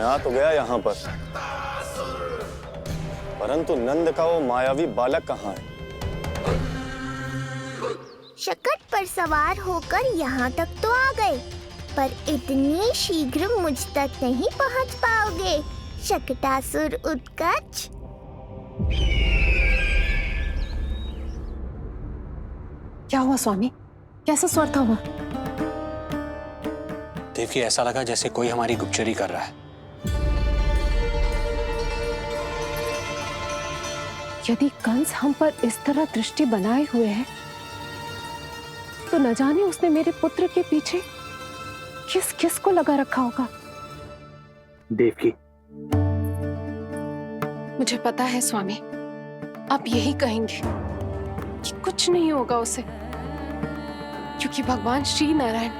आ तो गया यहाँ पर, परंतु नंद का वो मायावी बालक कहाँ है? शकट पर सवार होकर यहाँ तक तो आ गए, पर इतनी शीघ्र मुझ तक नहीं पहुँच पाओगे शकटासुर उत्कच। क्या हुआ स्वामी? कैसा स्वर था वो? देवकी, ऐसा लगा जैसे कोई हमारी गुप्तचरी कर रहा है। यदि कंस हम पर इस तरह दृष्टि बनाए हुए है, तो न जाने उसने मेरे पुत्र के पीछे किस किस को लगा रखा होगा। देवकी, मुझे पता है स्वामी, आप यही कहेंगे कि कुछ नहीं होगा उसे, क्योंकि भगवान श्री नारायण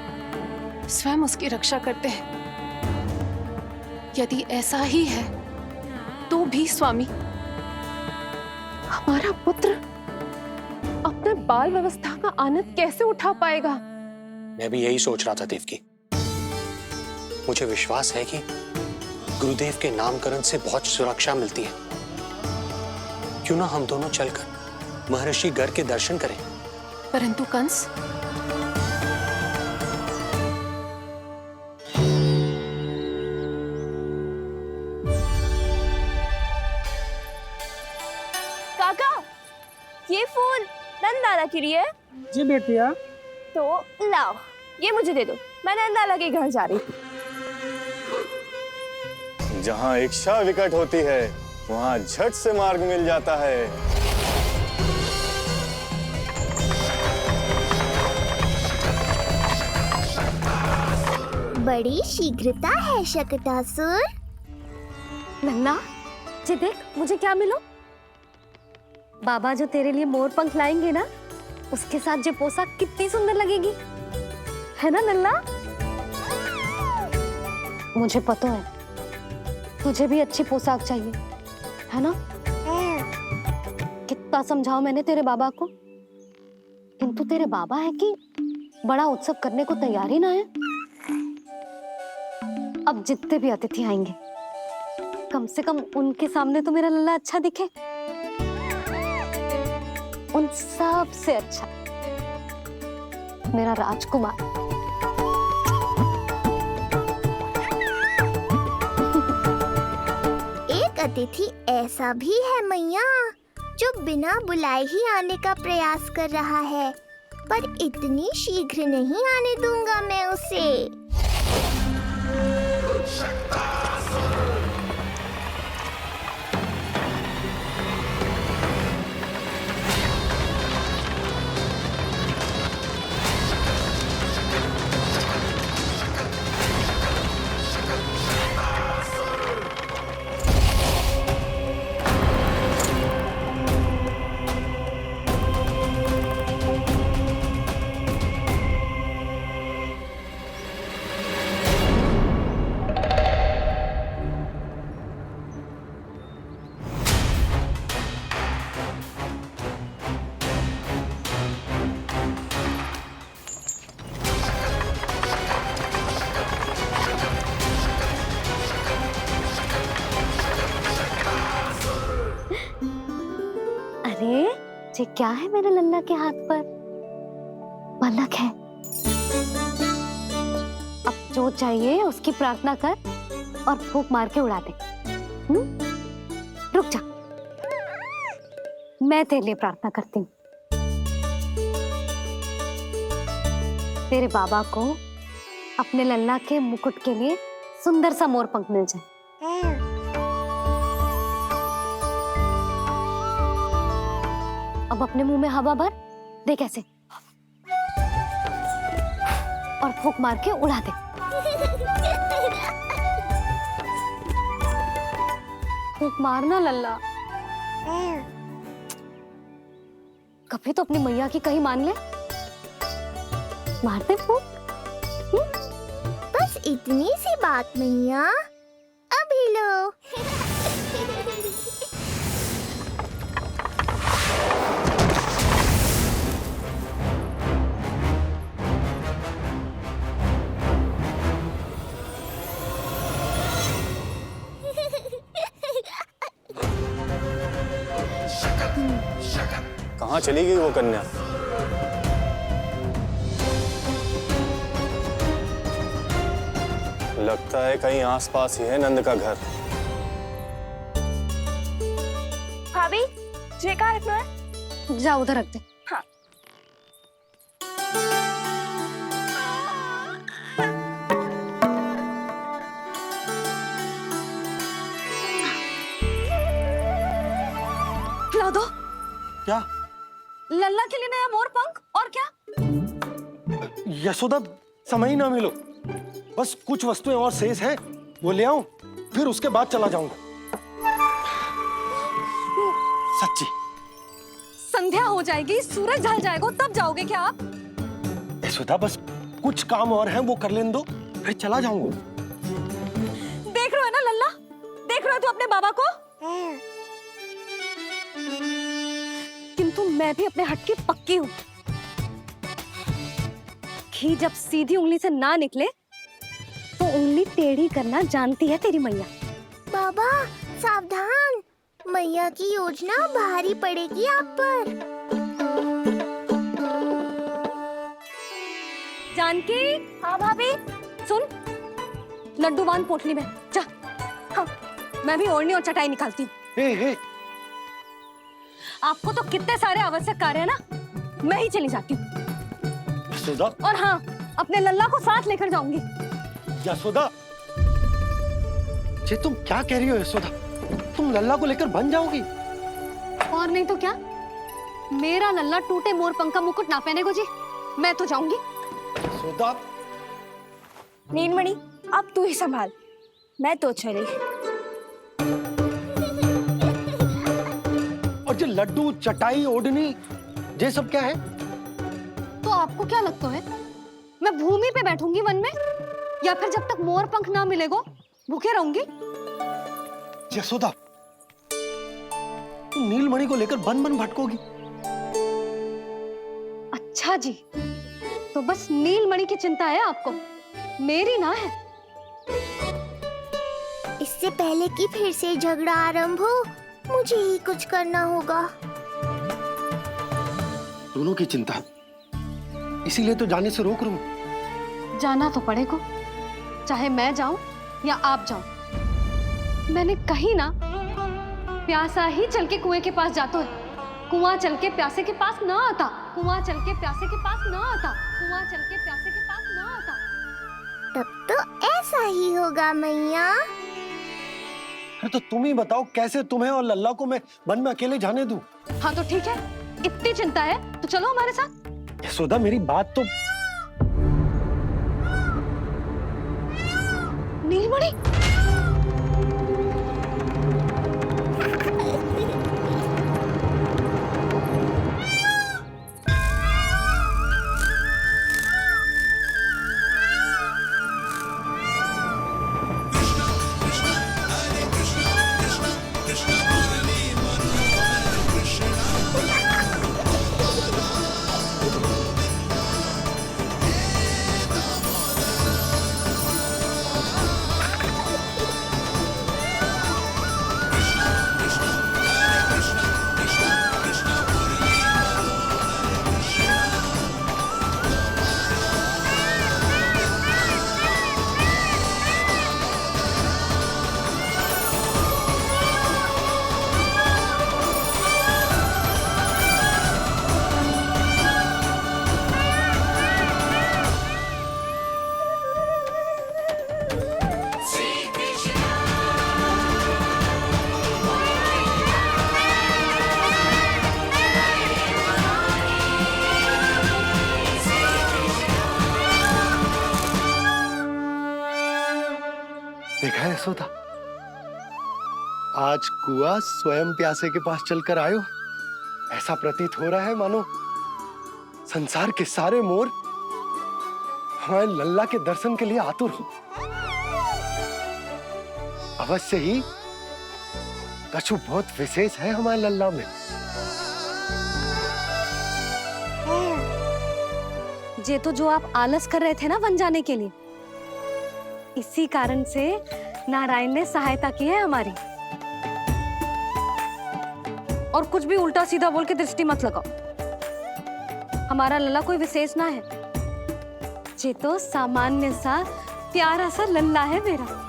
स्वयं उसकी रक्षा करते हैं। यदि ऐसा ही है तो भी स्वामी, हमारा पुत्र अपने बाल व्यवस्था का आनंद कैसे उठा पाएगा? मैं भी यही सोच रहा था देवकी। मुझे विश्वास है कि गुरुदेव के नामकरण से बहुत सुरक्षा मिलती है। क्यों ना हम दोनों चलकर महर्षि गर के दर्शन करें? परंतु कंस, काका, ये फूल नंदाला के लिए है। जी बेटिया। तो लाओ, ये मुझे दे दो, मैं नंदाला के घर जा रही हूँ। जहाँ इच्छा विकट होती है, वहाँ झट से मार्ग मिल जाता है। बड़ी शीघ्रता है शकटासुर। नन्ना, जी देख मुझे क्या मिलो। बाबा जो तेरे लिए मोर पंख लाएंगे ना, उसके साथ जो पोशाक कितनी सुंदर लगेगी, है ना नन्ना? मुझे पता है तुझे भी अच्छी पोशाक चाहिए, है ना? कितना समझाओ मैंने तेरे बाबा को, किंतु तेरे बाबा है कि बड़ा उत्सव करने को तैयार ही ना है। अब जितने भी अतिथि आएंगे, कम से कम उनके सामने तो मेरा लल्ला अच्छा दिखे। उन सब से अच्छा मेरा राजकुमार। एक अतिथि ऐसा भी है मैया, जो बिना बुलाए ही आने का प्रयास कर रहा है, पर इतनी शीघ्र नहीं आने दूंगा मैं उसे। अरे ये क्या है मेरे लल्ला के हाथ पर? पलक है। अब जो चाहिए उसकी प्रार्थना कर और फूंक मार के उड़ा दे। रुक जा, मैं तेरे लिए प्रार्थना करती हूँ। तेरे बाबा को अपने लल्ला के मुकुट के लिए सुंदर सा मोर पंख मिल जाए। अब अपने मुंह में हवा भर दे कैसे, और फूंक मार के उड़ा दे। फूंक मारना लल्ला, कभी तो अपनी मैया की कहीं मान ले। मार दे फूंक। बस इतनी सी बात मैया, अभी लो। कहाँ चली गई वो कन्या? लगता है कहीं आसपास ही है नंद का घर। भाभी ये कहाँ रखना है? जा उधर रख दे। हाँ। ला दो। क्या? लल्ला के लिए नया मोर पंख और क्या? यशोदा, समय ही ना मिलो। बस कुछ वस्तुएं और शेष हैं, वो ले आऊं, फिर उसके बाद चला जाऊंगा। सच्ची। संध्या हो जाएगी, सूरज ढल जाएगा, तब जाओगे क्या आप? यशोदा, बस कुछ काम और हैं, वो कर लेने दो, फिर चला जाऊंगा। देख रहे हो ना लल्ला, देख रहे हो तू अपने बाबा को? किंतु मैं भी अपने हट की पक्की हूँ। घी जब सीधी उंगली से ना निकले तो उंगली टेढ़ी करना जानती है तेरी मैया। बाबा सावधान, मैया की योजना भारी पड़ेगी आप पर। जानकी। हाँ भाभी। सुन, लड्डू बांध पोटली में, जा। हाँ, मैं भी ओढ़नी और चटाई निकालती हूँ। हे। आपको तो कितने सारे आवश्यक कार्य है ना, मैं ही चली जाती हूँ। यशोदा। और हाँ, अपने लल्ला को साथ लेकर जाऊंगी। यशोदा, ये तुम क्या कह रही हो यशोदा? तुम लल्ला को लेकर बन जाओगी? और नहीं तो क्या, मेरा लल्ला टूटे मोर पंख का मुकुट ना पहने को जी, मैं तो जाऊंगी। यशोदा। नीलमणि अब तू ही संभाल, मैं तो चली। और ये लड्डू, चटाई, ओढ़नी, ये सब क्या है? तो आपको क्या लगता है, मैं भूमि पे बैठूंगी वन में, या फिर जब तक मोर पंख ना मिलेगा भूखे रहूंगी? यशोदा, तुम नीलमणि को लेकर बन बन भटकोगी। अच्छा जी, तो बस नीलमणि की चिंता है आपको, मेरी ना है। इससे पहले कि फिर से झगड़ा आरंभ हो, मुझे ही कुछ करना होगा। दोनों की चिंता, इसीलिए तो जाने से रोक रहा हूं। जाना तो पड़ेगा, चाहे मैं जाऊं या आप जाओ। मैंने कहीं ना, प्यासा ही चल के कुएं के पास जाता है, कुआं चल के प्यासे के पास ना आता, कुआं चल के प्यासे के पास ना आता, कुआं चल के प्यासे के पास ना आता। तब तो ऐसा ही होगा मैया। अरे तो तुम ही बताओ, कैसे तुम्हें और लल्ला को मैं वन में अकेले जाने दूं? हाँ तो ठीक है, इतनी चिंता है तो चलो हमारे साथ। यशोदा, मेरी बात तो। नीलमणि, देखा है यशोदा, आज कुआं स्वयं प्यासे के पास चलकर आयो। ऐसा प्रतीत हो रहा है मानो संसार के सारे मोर हमारे लल्ला के दर्शन के लिए आतुर हो। अवश्य ही कछु बहुत विशेष है हमारे लल्ला में। ये तो जो आप आलस कर रहे थे ना वन जाने के लिए, इसी कारण से नारायण ने सहायता की है हमारी। और कुछ भी उल्टा सीधा बोल के दृष्टि मत लगाओ। हमारा लल्ला कोई विशेष ना है, ये तो सामान्य सा प्यारा सा लल्ला है मेरा।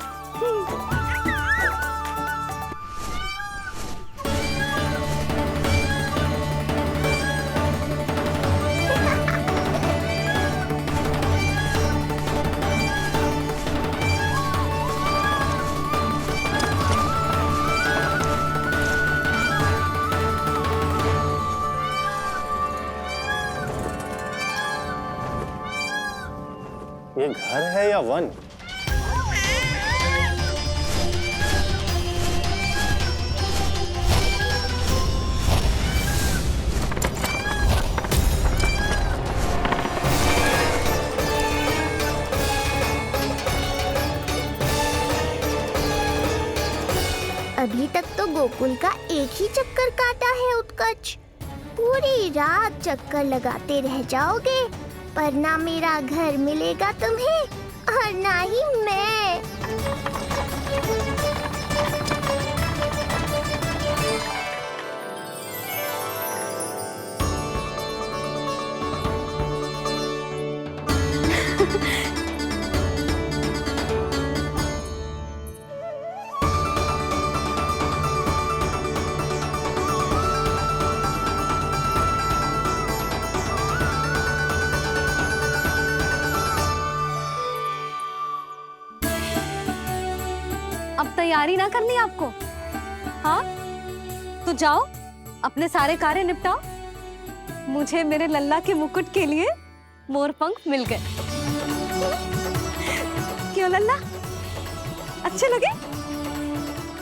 ये घर है या वन? अभी तक तो गोकुल का एक ही चक्कर काटा है उत्कर्ष। पूरी रात चक्कर लगाते रह जाओगे, पर ना मेरा घर मिलेगा तुम्हें और ना ही मैं। अब तैयारी ना करनी आपको? हाँ, तो जाओ अपने सारे कार्य निपटाओ। मुझे मेरे लल्ला के मुकुट के लिए मोरपंख मिल गए। क्यों लल्ला, अच्छे लगे?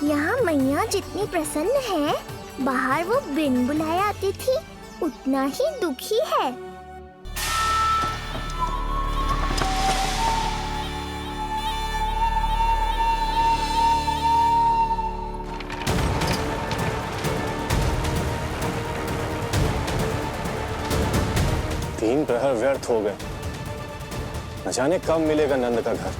यहाँ मैया जितनी प्रसन्न है, बाहर वो बिन बुलाए आती थी उतना ही दुखी है। तीन प्रहर व्यर्थ हो गए। न जाने कब मिलेगा नंद का घर।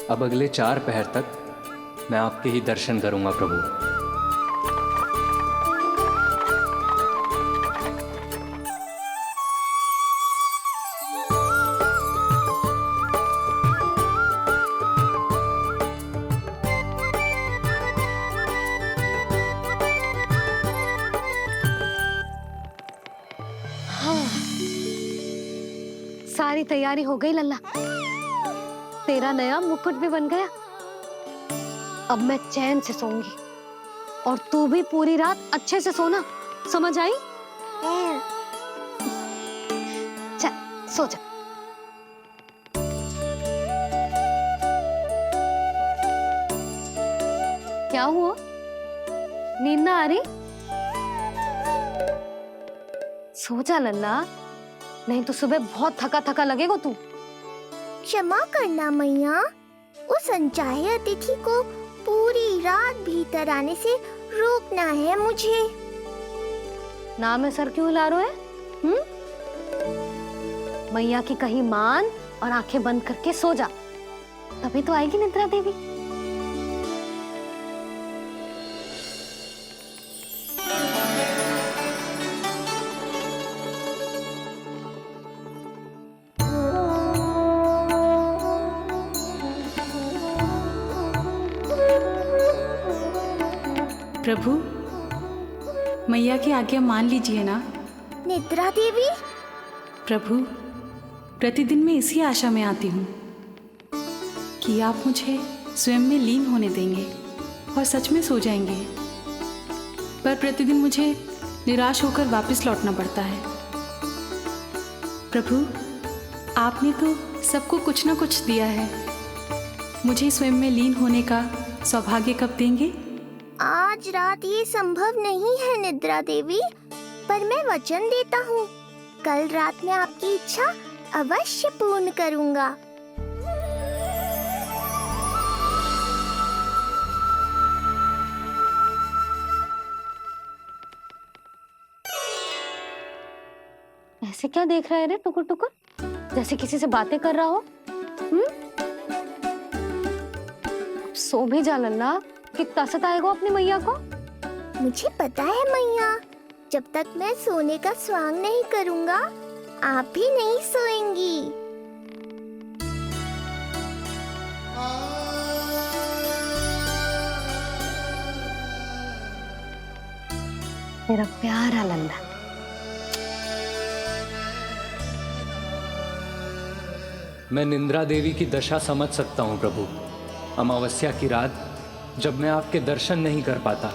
अब अगले 4 पहर तक मैं आपके ही दर्शन करूंगा प्रभु। सारी तैयारी हो गई लल्ला, तेरा नया मुकुट भी बन गया। अब मैं चैन से सोऊंगी और तू भी पूरी रात अच्छे से सोना, समझ आई? चल सो जा। क्या हुआ, नींद ना आ रही? सो जा लल्ला, नहीं तो सुबह बहुत थका थका लगेगा तू। क्षमा करना मैया, उस अनचाहे अतिथि को पूरी रात भीतर आने से रोकना है मुझे। नाम में सर क्यों हिला रहे हो? मैया की कहीं मान और आंखें बंद करके सो जा, तभी तो आएगी निद्रा देवी। प्रभु, मैया की आज्ञा मान लीजिए ना। निद्रा देवी? प्रभु, प्रतिदिन मैं इसी आशा में आती हूँ कि आप मुझे स्वयं में लीन होने देंगे और सच में सो जाएंगे, पर प्रतिदिन मुझे निराश होकर वापस लौटना पड़ता है। प्रभु, आपने तो सबको कुछ ना कुछ दिया है, मुझे स्वयं में लीन होने का सौभाग्य कब देंगे? आज रात ये संभव नहीं है निद्रा देवी, पर मैं वचन देता हूँ कल रात में आपकी इच्छा अवश्य पूर्ण करूँगा। ऐसे क्या देख रहा है रे टुकुर टुकुर, जैसे किसी से बातें कर रहा हो? सो भी जा लल्ला, कितना सताएगा अपनी मैया को। मुझे पता है मैया, जब तक मैं सोने का स्वांग नहीं करूंगा आप भी नहीं सोएंगी। मेरा प्यारा लल्ला। मैं निंद्रा देवी की दशा समझ सकता हूँ प्रभु। अमावस्या की रात जब मैं आपके दर्शन नहीं कर पाता,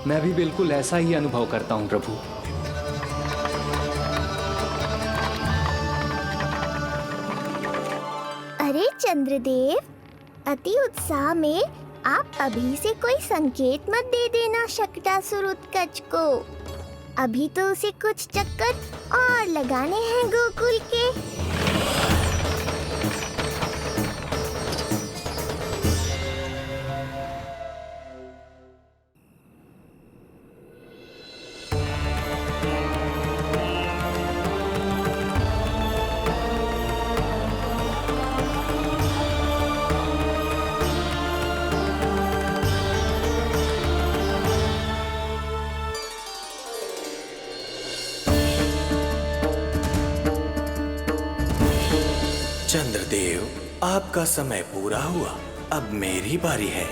मैं भी बिल्कुल ऐसा ही अनुभव करता हूँ प्रभु। अरे चंद्रदेव, अति उत्साह में आप अभी से कोई संकेत मत दे देना शक्टासुर उत्कच को। अभी तो उसे कुछ चक्कर और लगाने हैं गोकुल के। चंद्रदेव, आपका समय पूरा हुआ, अब मेरी बारी है।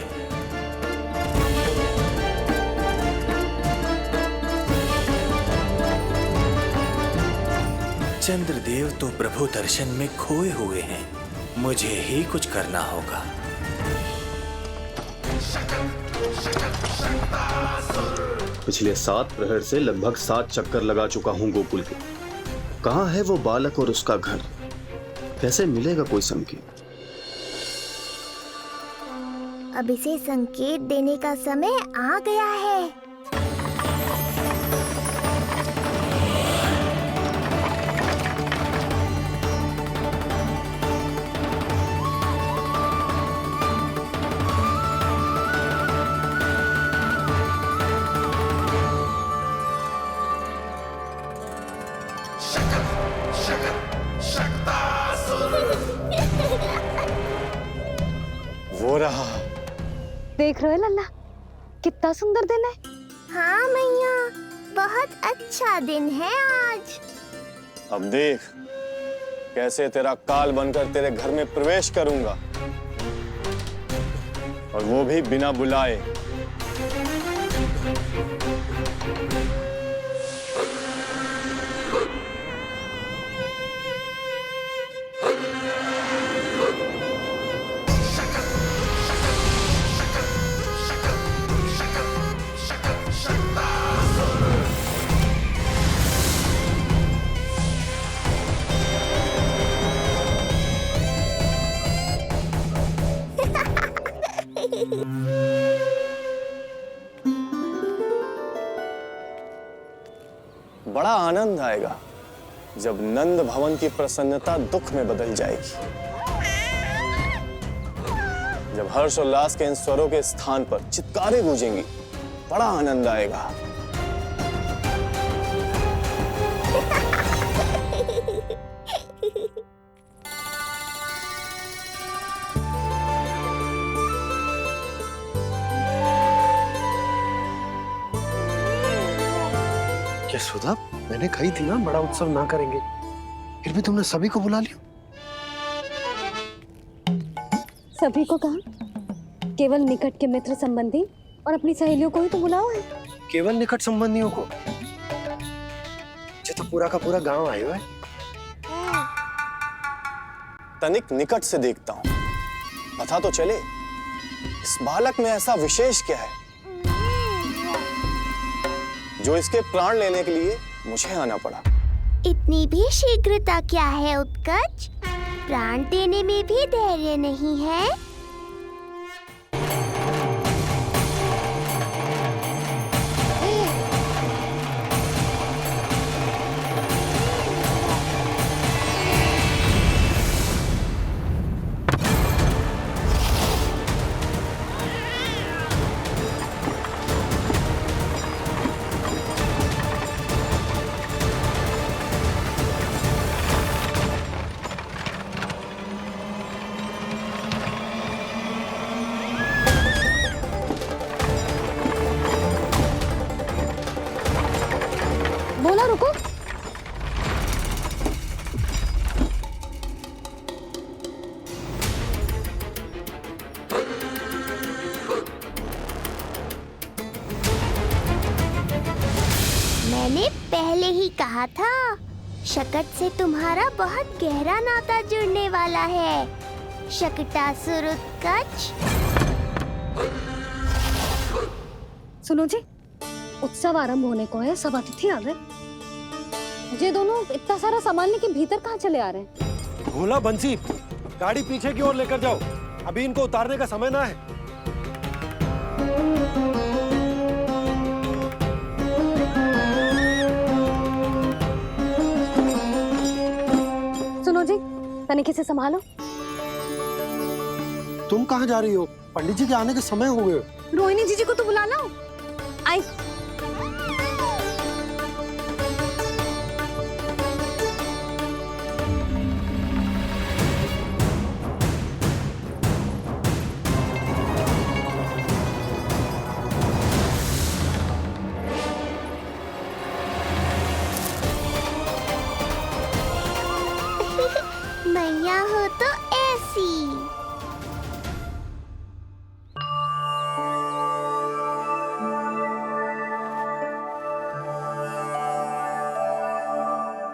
चंद्रदेव तो प्रभु दर्शन में खोए हुए हैं, मुझे ही कुछ करना होगा। पिछले 7 प्रहर से लगभग 7 चक्कर लगा चुका हूँ गोकुल के। कहाँ है वो बालक और उसका घर? कैसे मिलेगा कोई संकेत? अब इसे संकेत देने का समय आ गया है। वो रहा। देख रहे हो लल्ला, कितना सुंदर दिन है। हाँ मैया, बहुत अच्छा दिन है आज। अब देख कैसे तेरा काल बनकर तेरे घर में प्रवेश करूंगा, और वो भी बिना बुलाए। बड़ा आनंद आएगा जब नंद भवन की प्रसन्नता दुख में बदल जाएगी, जब हर्षोल्लास के इन स्वरों के स्थान पर चित्कारें गूंजेंगी। बड़ा आनंद आएगा। यशोदा, मैंने कही थी ना बड़ा उत्सव ना करेंगे, फिर भी तुमने सभी को बुला लिया। सभी को कहा? केवल निकट के मित्र संबंधी और अपनी सहेलियों को ही तो बुलाओ है। केवल निकट संबंधियों को? ये तो पूरा का पूरा गांव आयो है। तनिक निकट से देखता हूं, पता तो चले इस बालक में ऐसा विशेष क्या है जो इसके प्राण लेने के लिए मुझे आना पड़ा। इतनी भी शीघ्रता क्या है उत्कच? प्राण देने में भी धैर्य नहीं है। बोला रुको। मैंने पहले ही कहा था, शकट से तुम्हारा बहुत गहरा नाता जुड़ने वाला है। शकटासुर उत्कच। सुनो जी, उत्सव आरंभ होने को है, सब अतिथि आ गए। ये दोनों इतना सारा सामान लेके भीतर कहाँ चले आ रहे हैं? भोला बंसी, गाड़ी पीछे की ओर लेकर जाओ, अभी इनको उतारने का समय ना है। सुनो जी, तनिक से संभालो। तुम कहाँ जा रही हो? पंडित जी के आने के समय हो गए। रोहिणी जीजी को तो बुला लो। आई। मैया हो तो ऐसी।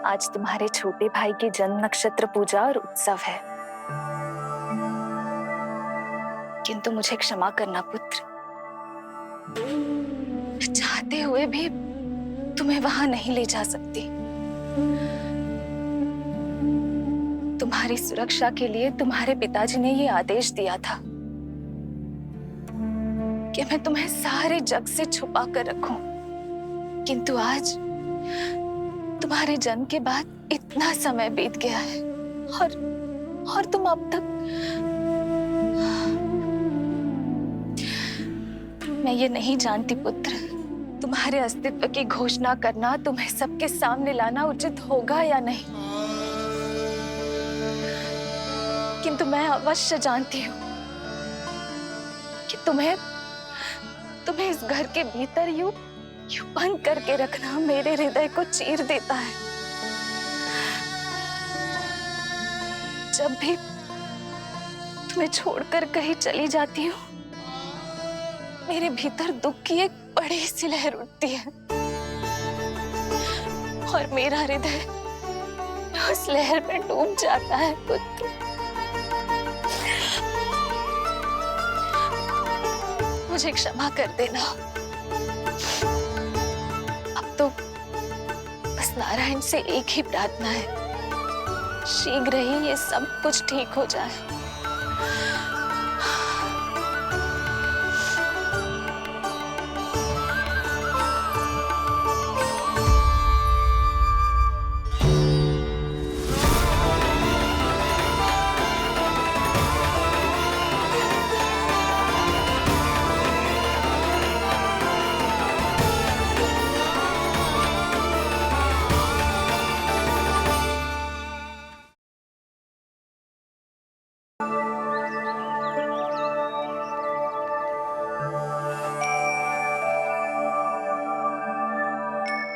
आज तुम्हारे छोटे भाई की जन्म नक्षत्र पूजा और उत्सव है, किंतु मुझे क्षमा करना पुत्र। चाहते हुए भी तुम्हें वहां नहीं ले जा सकती। तुम्हारी सुरक्षा के लिए तुम्हारे पिताजी ने ये आदेश दिया था कि मैं तुम्हें सारे जग से छुपा कर रखूं, किंतु आज तुम्हारे जन्म के बाद इतना समय बीत गया है और तुम अब तक। मैं ये नहीं जानती पुत्र, तुम्हारे अस्तित्व की घोषणा करना, तुम्हें सबके सामने लाना उचित होगा या नहीं, किंतु मैं अवश्य जानती हूँ कि तुम्हें इस घर के भीतर यूं बंद करके रखना मेरे हृदय को चीर देता है। जब भी तुम्हें छोड़कर कहीं चली जाती हूँ, मेरे भीतर दुख की एक बड़ी सी लहर उठती है और मेरा हृदय उस लहर में डूब जाता है पुत्र। मुझे क्षमा कर देना। अब तो बस नारायण से एक ही प्रार्थना है, शीघ्र ही ये सब कुछ ठीक हो जाए।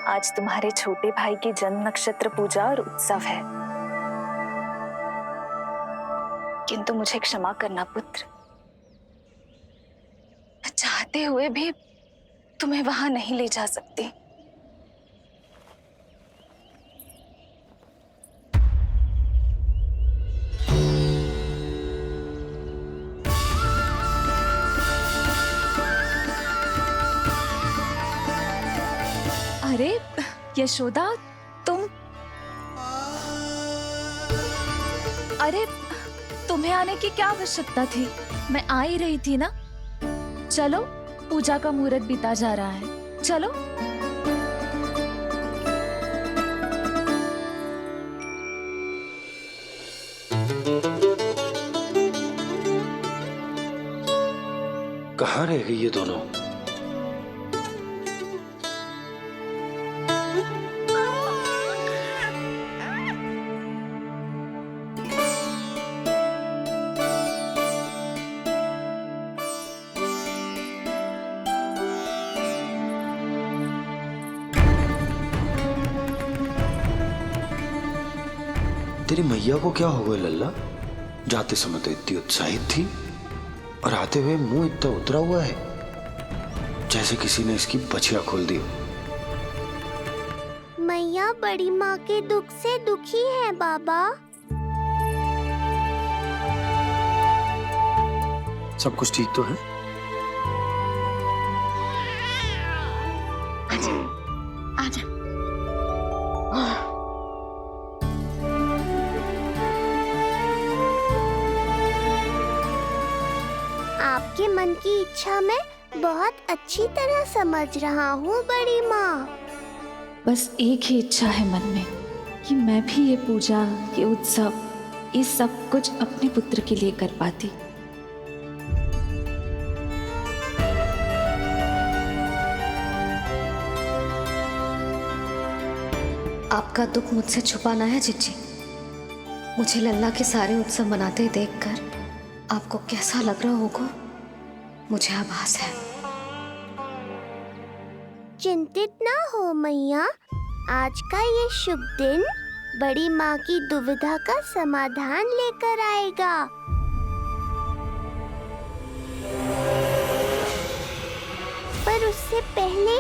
आज तुम्हारे छोटे भाई की जन्म नक्षत्र पूजा और उत्सव है, किंतु मुझे क्षमा करना पुत्र। चाहते हुए भी तुम्हें वहां नहीं ले जा सकती। अरे यशोदा, तुम। अरे तुम्हें आने की क्या आवश्यकता थी? मैं आ ही रही थी ना। चलो, पूजा का मुहूर्त बीता जा रहा है, चलो। कहाँ रह गई ये दोनों? तेरी मैया को क्या हो गया लल्ला? जाते समय तो इतनी उत्साहित थी और आते हुए मुंह इतना उतरा हुआ है जैसे किसी ने इसकी बछिया खोल दी। मैया बड़ी माँ के दुख से दुखी है बाबा। सब कुछ ठीक तो है? आजा। आपके मन की इच्छा मैं बहुत अच्छी तरह समझ रहा हूँ बड़ी माँ। बस एक ही इच्छा है मन में कि मैं भी ये पूजा, ये उत्सव, ये सब कुछ अपने पुत्र के लिए कर पाती। आपका दुख मुझसे छुपाना है जिज्जी। मुझे लल्ला के सारे उत्सव मनाते देखकर आपको कैसा लग रहा होगा मुझे आभास है। चिंतित ना हो मैया, आज का ये शुभ दिन बड़ी माँ की दुविधा का समाधान लेकर आएगा। पर उससे पहले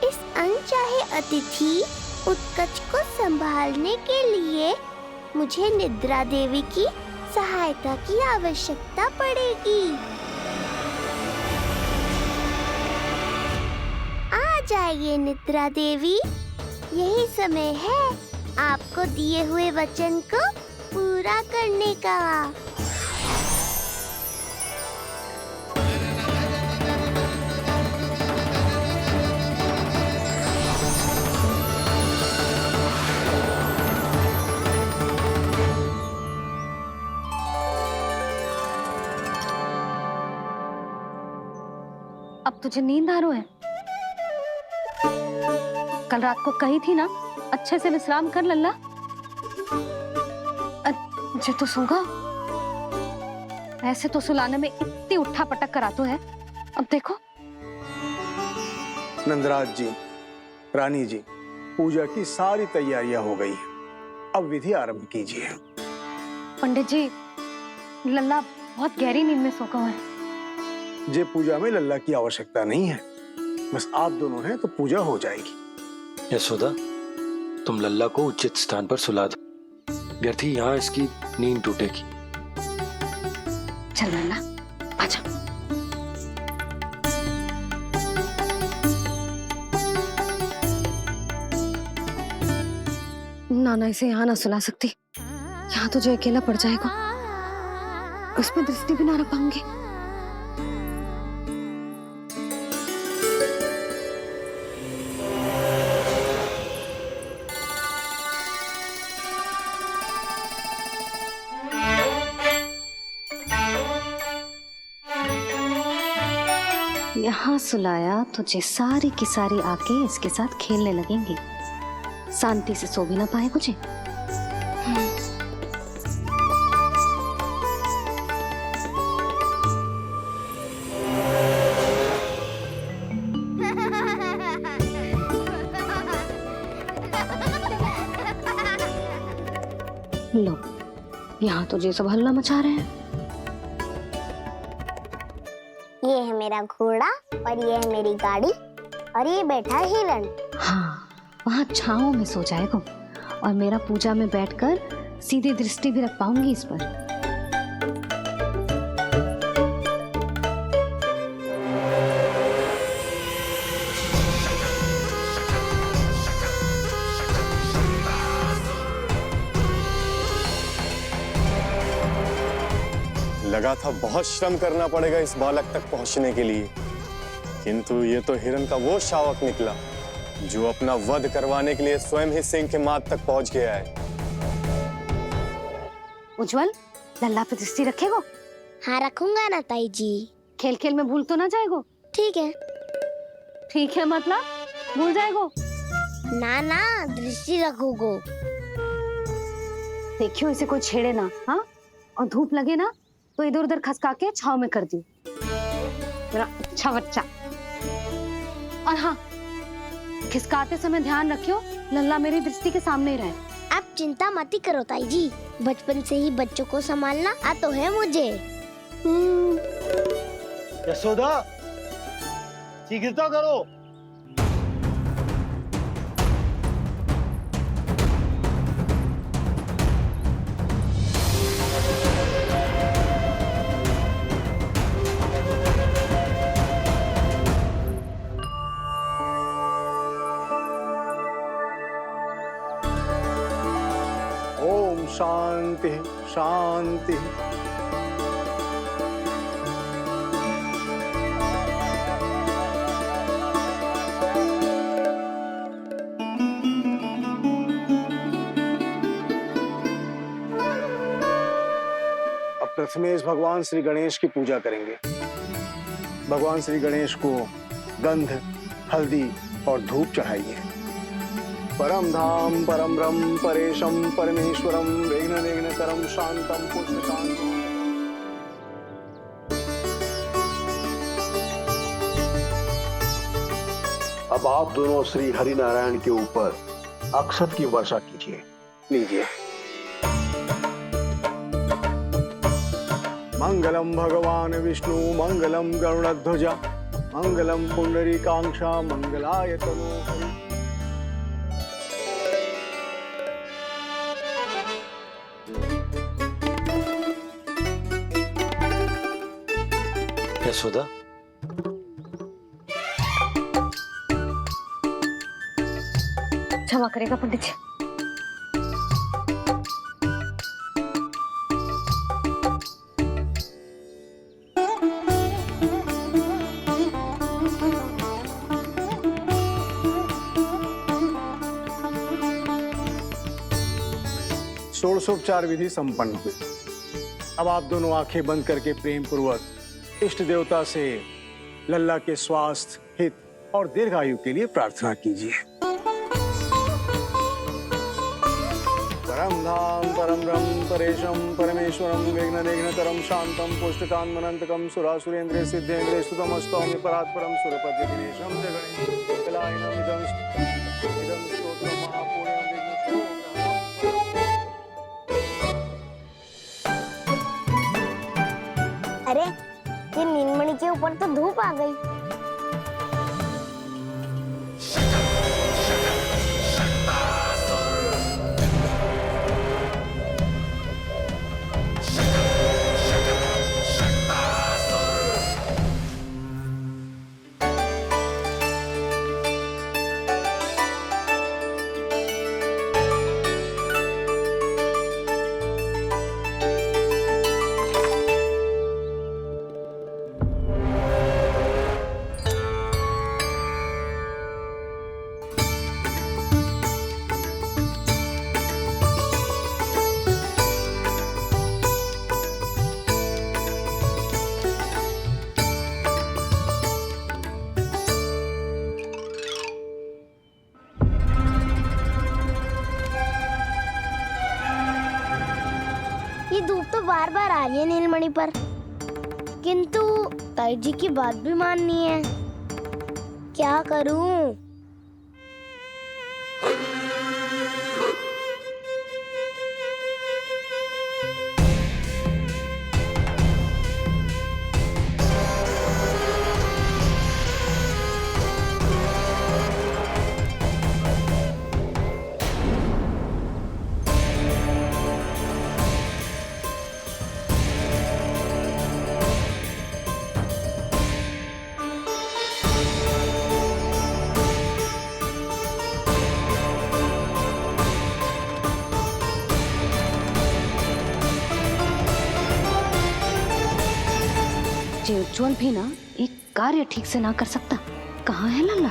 इस अनचाहे अतिथि उत्कच को संभालने के लिए मुझे निद्रा देवी की सहायता की आवश्यकता पड़ेगी। आ जाइए निद्रा देवी, यही समय है आपको दिए हुए वचन को पूरा करने का। अब तुझे नींद आ रही है? कल रात को कही थी ना अच्छे से विश्राम कर लल्ला। जे तो सोगा, ऐसे तो सुलाने में इतनी उठा पटक करा तो है। अब देखो। नंदराज जी, रानी जी, पूजा की सारी तैयारियां हो गई हैं। अब विधि आरंभ कीजिए। पंडित जी, लल्ला बहुत गहरी नींद में सोगा है। जे पूजा में लल्ला की आवश्यकता नहीं है, बस आप दोनों हैं तो पूजा हो जाएगी। यशोदा, तुम लल्ला को उचित स्थान पर सुला दो, व्यर्थ ही यहाँ इसकी नींद टूटेगी। चल लल्ला, आजा। नाना इसे यहाँ ना सुला सकती, यहाँ तो जो अकेला पड़ जाएगा, उसमें दृष्टि भी ना रख पाऊंगी। यहाँ सुलाया तो जे सारी की सारी आके इसके साथ खेलने लगेंगी, शांति से सो भी ना पाए मुझे। लो, यहाँ तो जे सब हल्ला मचा रहे हैं। ये है मेरा घोड़ा और ये है मेरी गाड़ी और ये बैठा है हिरण। हाँ, वहाँ छांव में सो जाएगा और मेरा पूजा में बैठकर सीधी दृष्टि भी रख पाऊंगी इस पर। लगा था बहुत श्रम करना पड़ेगा इस बालक तक पहुंचने के लिए, किंतु ये तो हिरण का वो शावक निकला जो अपना वध करवाने के लिए स्वयं ही सिंह के मार्ग तक पहुंच गया है। उज्जवल, लल्ला पे दृष्टि रखेगो? हाँ रखूंगा ना ताई जी। खेल खेल में भूल तो ना जाएगो? ठीक है। ठीक है मतलब भूल जाएगो? ना ना, दृष्टि रखोगो। देखियो इसे कोई छेड़े ना, हाँ? और धूप लगे ना तो इधर उधर खसका के छाव में कर दी। मेरा अच्छा बच्चा। और हाँ, खिसकाते समय ध्यान रखियो लल्ला मेरी दृष्टि के सामने ही रहे। आप चिंता मत करो ताई जी, बचपन से ही बच्चों को संभालना आता है मुझे। यशोदा, शीघ्रता करो। ओम शांति शांति। अब प्रथमेश भगवान श्री गणेश की पूजा करेंगे। भगवान श्री गणेश को गंध, हल्दी और धूप चढ़ाइए। परम धाम परम ब्रह्म परेशम परमेश्वरम विघ्न निघ्नकरम शांतम पुष्टकांतम। अब आप दोनों श्री हरि नारायण के ऊपर अक्षत की वर्षा कीजिए। लीजिए। मंगलम भगवान विष्णु मंगलम गरुड़ध्वजा मंगलम पुंडरीकाक्षा मंगलाय तनोहरि। यशोदा, क्षमा करेगा पंडित जी। षोडशोपचार विधि संपन्न हुई। अब आप दोनों आंखें बंद करके प्रेम पूर्वक इष्ट देवता से लल्ला के स्वास्थ्य, हित और दीर्घायु के लिए प्रार्थना कीजिए। परम धाम परम ब्रह्म परेशम परमेश्वरम विघ्न निघ्नकरम शांतम पुष्टकांतमनंतकम सुरासुरेंद्र सिद्धेंद्र स्तुतम स्तौम्य परात्परम सुरपति दिनेशम जगणेश कलायनम इदं स्तोत्रम महापुण्यम विघ्नशो। अरे ये नीलमणि के ऊपर तो धूप आ गई। ये धूप तो बार बार आ रही है नीलमणि पर, किंतु ताई जी की बात भी माननी है। क्या करूं? जे उज्जवल भी ना एक कार्य ठीक से ना कर सकता। कहाँ है लल्ला?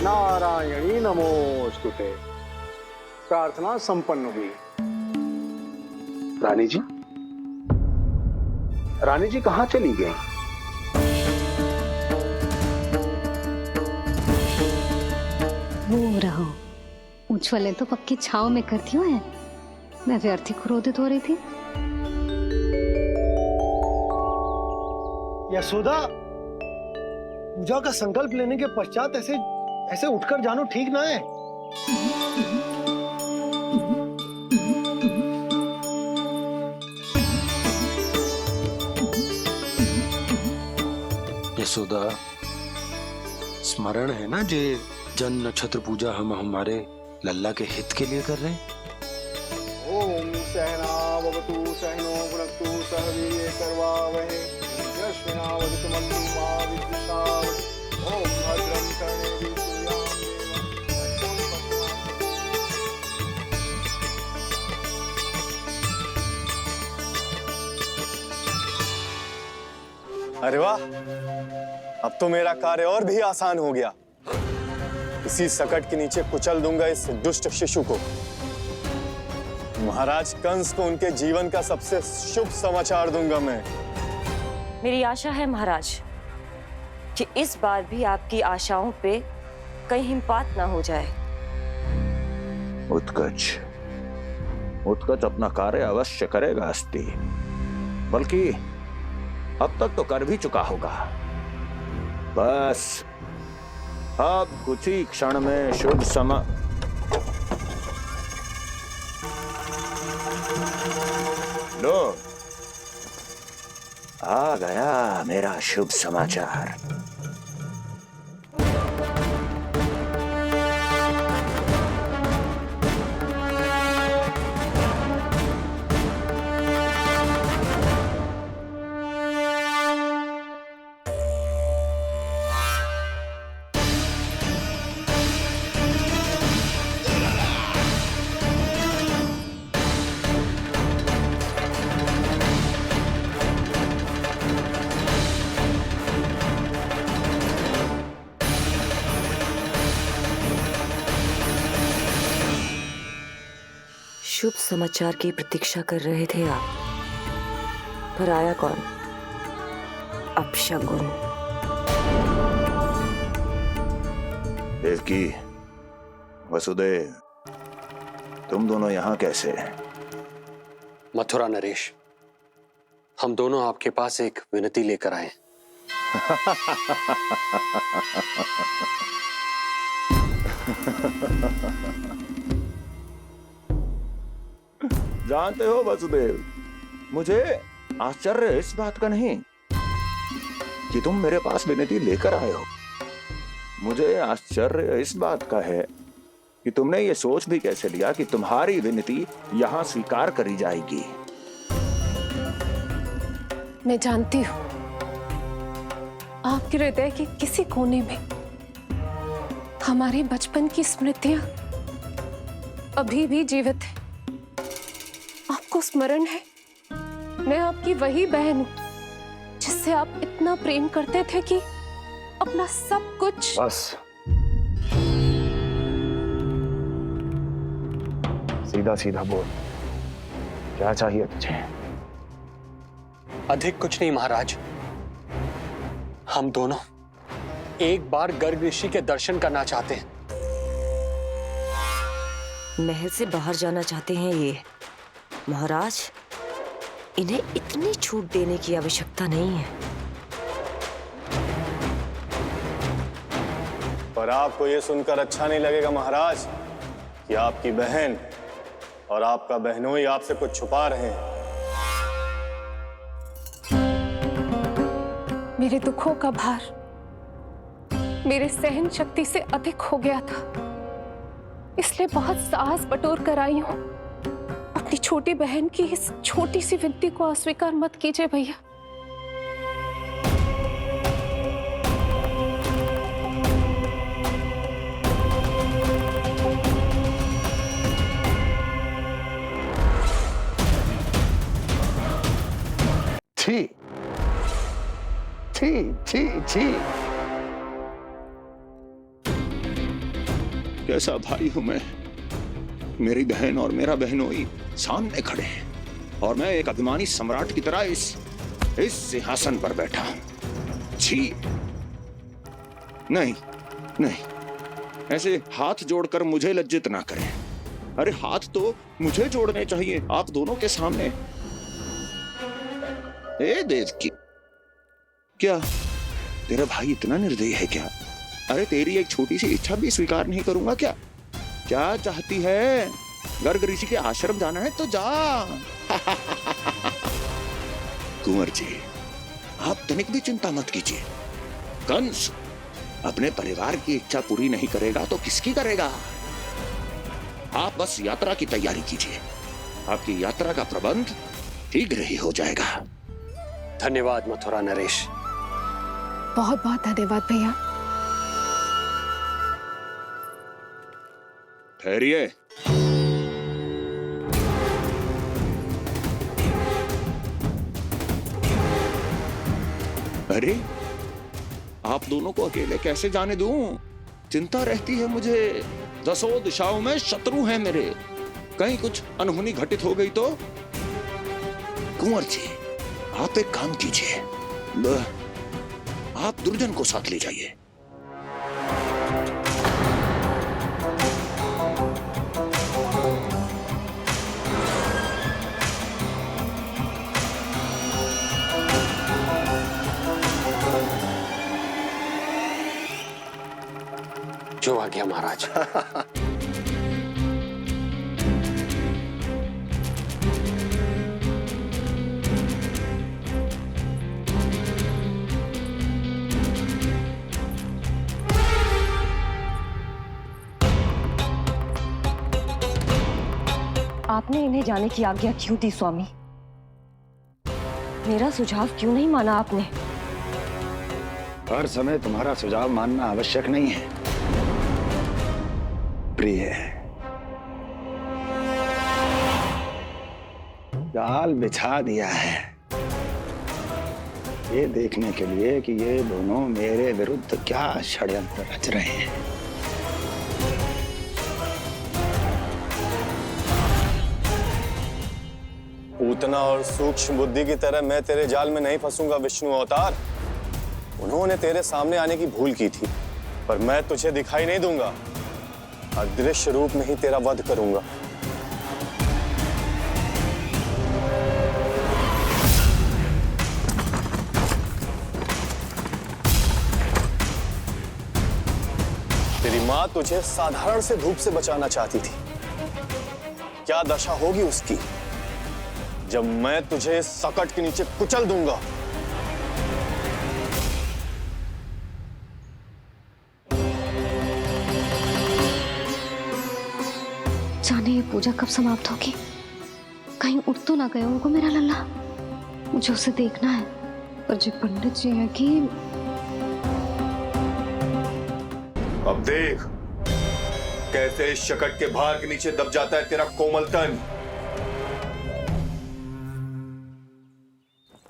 नारायणी नमोस्तुते। प्रार्थना संपन्न हुई। रानी जी, रानी जी कहाँ चली गई? वो रहो, उज्जवल तो पक्की छाव में करती हुए है। मैं व्यर्थ ही क्रोधित हो रही थी। यशोदा, पूजा का संकल्प लेने के पश्चात ऐसे ऐसे उठकर जानो ठीक ना है। यशोदा, स्मरण है ना जे जन नक्षत्र पूजा हम हमारे लल्ला के हित के लिए कर रहे हैं। ओम सहनावतु सहनो भुनक्तु सह वीर्यं करवावहै तेजस्विनावधीतमस्तु मा विद्विषावहै। ओम भद्रं कर्णेभिः सूर्यां देवं। अरे वाह, अब तो मेरा कार्य और भी आसान हो गया। इसी सकट के नीचे कुचल दूंगा इस दुष्ट शिशु को। महाराज कंस को उनके जीवन का सबसे शुभ समाचार दूंगा मैं। मेरी आशा है महाराज कि इस बार भी आपकी आशाओं पे कहीं हिमपात ना हो जाए। उत्कच अपना कार्य अवश्य करेगा अस्ति, बल्कि अब तक तो कर भी चुका होगा। बस अब कुछ ही क्षण में शुभ समय। लो, आ गया मेरा शुभ समाचार। शुभ समाचार की प्रतीक्षा कर रहे थे आप, पर आया कौन? अपशगुन। देवकी, वसुदेव, तुम दोनों यहाँ कैसे? मथुरा नरेश, हम दोनों आपके पास एक विनती लेकर आए। जानते हो वसुदेव, मुझे आश्चर्य इस बात का नहीं कि तुम मेरे पास विनती लेकर आए हो। मुझे आश्चर्य इस बात का है कि तुमने ये सोच भी कैसे लिया कि तुम्हारी विनती यहाँ स्वीकार करी जाएगी। मैं जानती हूँ आपके हृदय के किसी कोने में हमारे बचपन की स्मृतियां अभी भी जीवित है। आपको स्मरण है, मैं आपकी वही बहन हूं जिससे आप इतना प्रेम करते थे कि अपना सब कुछ। बस सीधा सीधा बोल, क्या चाहिए तुझे? अधिक कुछ नहीं महाराज, हम दोनों एक बार गर्ग ऋषि के दर्शन करना चाहते हैं। महल से बाहर जाना चाहते हैं ये महाराज, इन्हें इतनी छूट देने की आवश्यकता नहीं है। पर आपको यह सुनकर अच्छा नहीं लगेगा महाराज कि आपकी बहन और आपका बहनोई आपसे कुछ छुपा रहे हैं। मेरे दुखों का भार मेरे सहन शक्ति से अधिक हो गया था, इसलिए बहुत साहस बटोर कर आई हूं। अपनी छोटी बहन की इस छोटी सी विनती को अस्वीकार मत कीजिए भैया। छी छी छी छी, कैसा भाई हूं मैं? मेरी बहन और मेरा बहनोई सामने खड़े हैं और मैं एक अभिमानी सम्राट की तरह इस सिंहासन पर बैठा हूं। छी, नहीं नहीं, ऐसे हाथ जोड़कर मुझे लज्जित ना करें। अरे हाथ तो मुझे जोड़ने चाहिए आप दोनों के सामने। ए देवकी, क्या तेरा भाई इतना निर्दयी है क्या? अरे तेरी एक छोटी सी इच्छा भी स्वीकार नहीं करूंगा क्या? क्या चाहती है? गर्ग ऋषि के आश्रम जाना है तो जा। कुंवर जी, आप तनिक भी चिंता मत कीजिए। कंस अपने परिवार की इच्छा पूरी नहीं करेगा तो किसकी करेगा? आप बस यात्रा की तैयारी कीजिए। आपकी यात्रा का प्रबंध शीघ्र ही हो जाएगा। धन्यवाद मथुरा नरेश। बहुत बहुत धन्यवाद भैया। ठहरिए। अरे आप दोनों को अकेले कैसे जाने दूं? चिंता रहती है मुझे। दसों दिशाओं में शत्रु हैं मेरे। कहीं कुछ अनहोनी घटित हो गई तो? कुंवर जी, आप एक काम कीजिए, आप दुर्जन को साथ ले जाइए। जो आ गया महाराज। आपने इन्हें जाने की आज्ञा क्यों दी स्वामी? मेरा सुझाव क्यों नहीं माना आपने? हर समय तुम्हारा सुझाव मानना आवश्यक नहीं है प्रिय। जाल बिछा दिया है ये देखने के लिए कि ये दोनों मेरे विरुद्ध क्या षड्यंत्र रच रहे हैं। पूतना और सूक्ष्म बुद्धि की तरह मैं तेरे जाल में नहीं फंसूंगा विष्णु अवतार। उन्होंने तेरे सामने आने की भूल की थी, पर मैं तुझे दिखाई नहीं दूंगा। अदृश्य रूप में ही तेरा वध करूंगा। तेरी मां तुझे साधारण से धूप से बचाना चाहती थी। क्या दशा होगी उसकी जब मैं तुझे इस सकट के नीचे कुचल दूंगा। जाने ये पूजा कब समाप्त होगी? कहीं उठ तो ना गया होगा मेरा लल्ला। मुझे उसे देखना है। पर जो पंडित जी है कि अब देख कैसे इस शकट के भार के नीचे दब जाता है तेरा कोमल तन।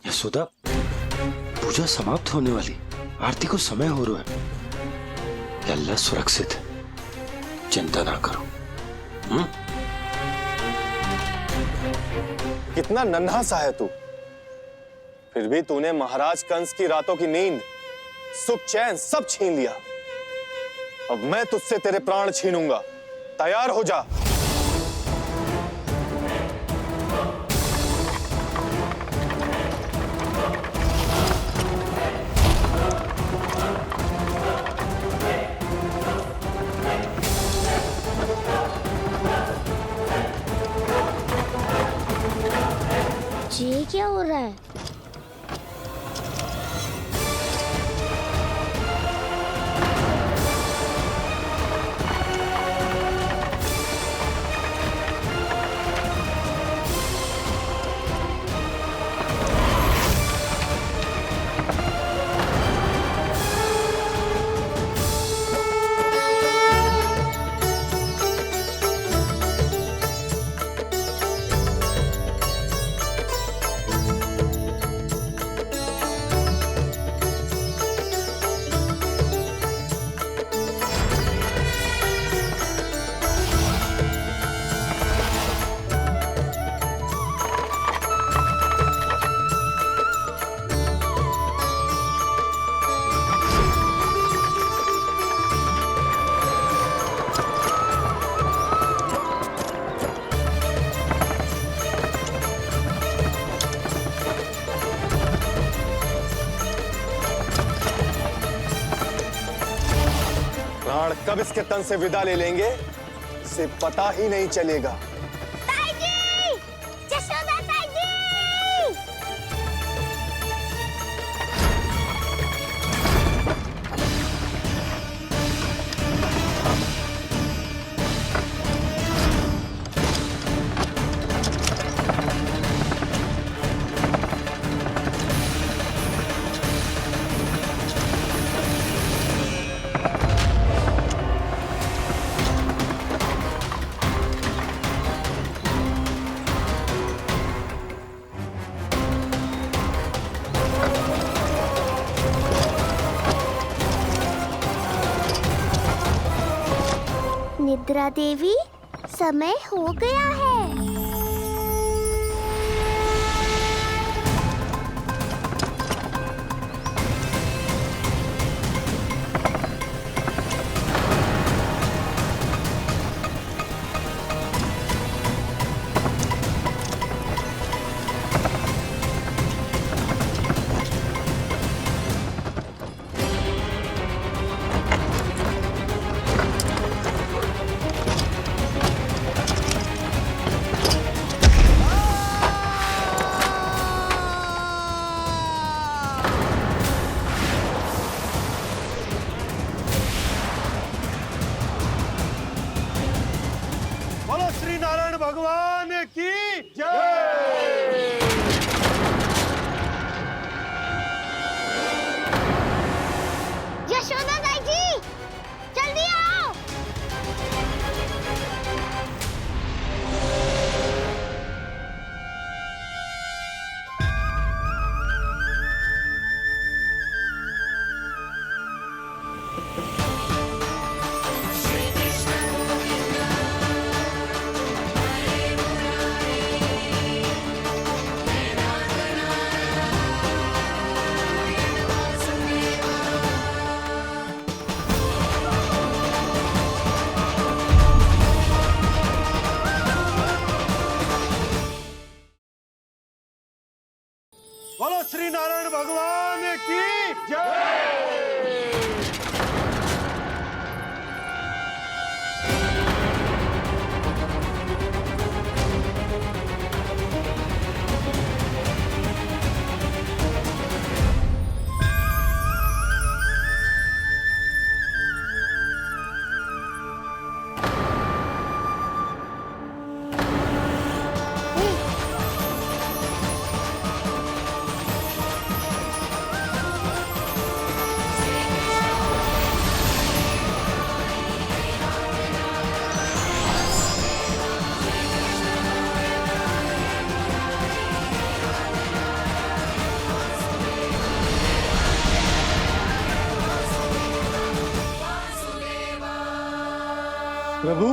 यशोदा, पूजा समाप्त होने वाली, आरती को समय हो रहा है। लल्ला सुरक्षित है, चिंता ना करो। कितना नन्हा सा है तू, फिर भी तूने महाराज कंस की रातों की नींद, सुख चैन सब छीन लिया। अब मैं तुझसे तेरे प्राण छीनूंगा। तैयार हो जा। ये क्या हो रहा है? प्राण कब इसके तन से विदा ले लेंगे इसे पता ही नहीं चलेगा। ताई जी! जशोदा ताई जी! निद्रा देवी, समय हो गया है। बोलो श्री नारायण भगवान की जय। यशोदा ताई जी, जल्दी आओ। बोलो श्री नारायण भगवान की जय। प्रभु,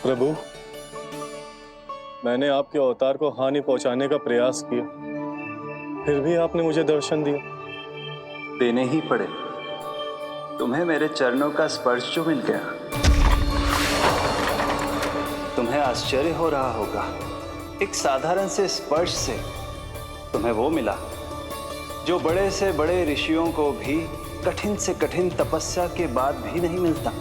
प्रभु, मैंने आपके अवतार को हानि पहुंचाने का प्रयास किया, फिर भी आपने मुझे दर्शन दिया। देने ही पड़े। तुम्हें मेरे चरणों का स्पर्श जो मिल गया, तुम्हें आश्चर्य हो रहा होगा। एक साधारण से स्पर्श से तुम्हें वो मिला जो बड़े से बड़े ऋषियों को भी कठिन से कठिन तपस्या के बाद भी नहीं मिलता।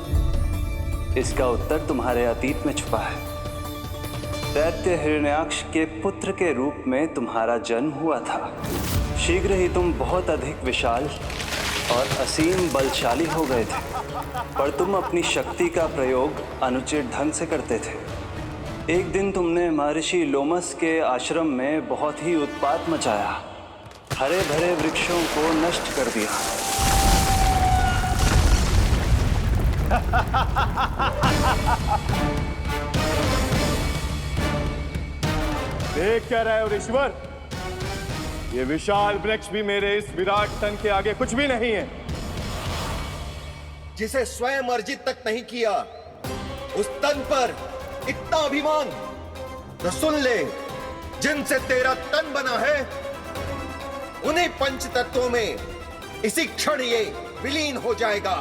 इसका उत्तर तुम्हारे अतीत में छुपा है। दैत्य हिरण्याक्ष के पुत्र के रूप में तुम्हारा जन्म हुआ था। शीघ्र ही तुम बहुत अधिक विशाल और असीम बलशाली हो गए थे, पर तुम अपनी शक्ति का प्रयोग अनुचित ढंग से करते थे। एक दिन तुमने महर्षि लोमस के आश्रम में बहुत ही उत्पात मचाया, हरे भरे वृक्षों को नष्ट कर दिया। देख क्या रहे हो ऋषिवर? ये विशाल वृक्ष भी मेरे इस विराट तन के आगे कुछ भी नहीं है। जिसे स्वयं अर्जित तक नहीं किया, उस तन पर इतना अभिमान। तो सुन ले, जिनसे तेरा तन बना है उन्हीं पंच तत्वों में इसी क्षण ये विलीन हो जाएगा।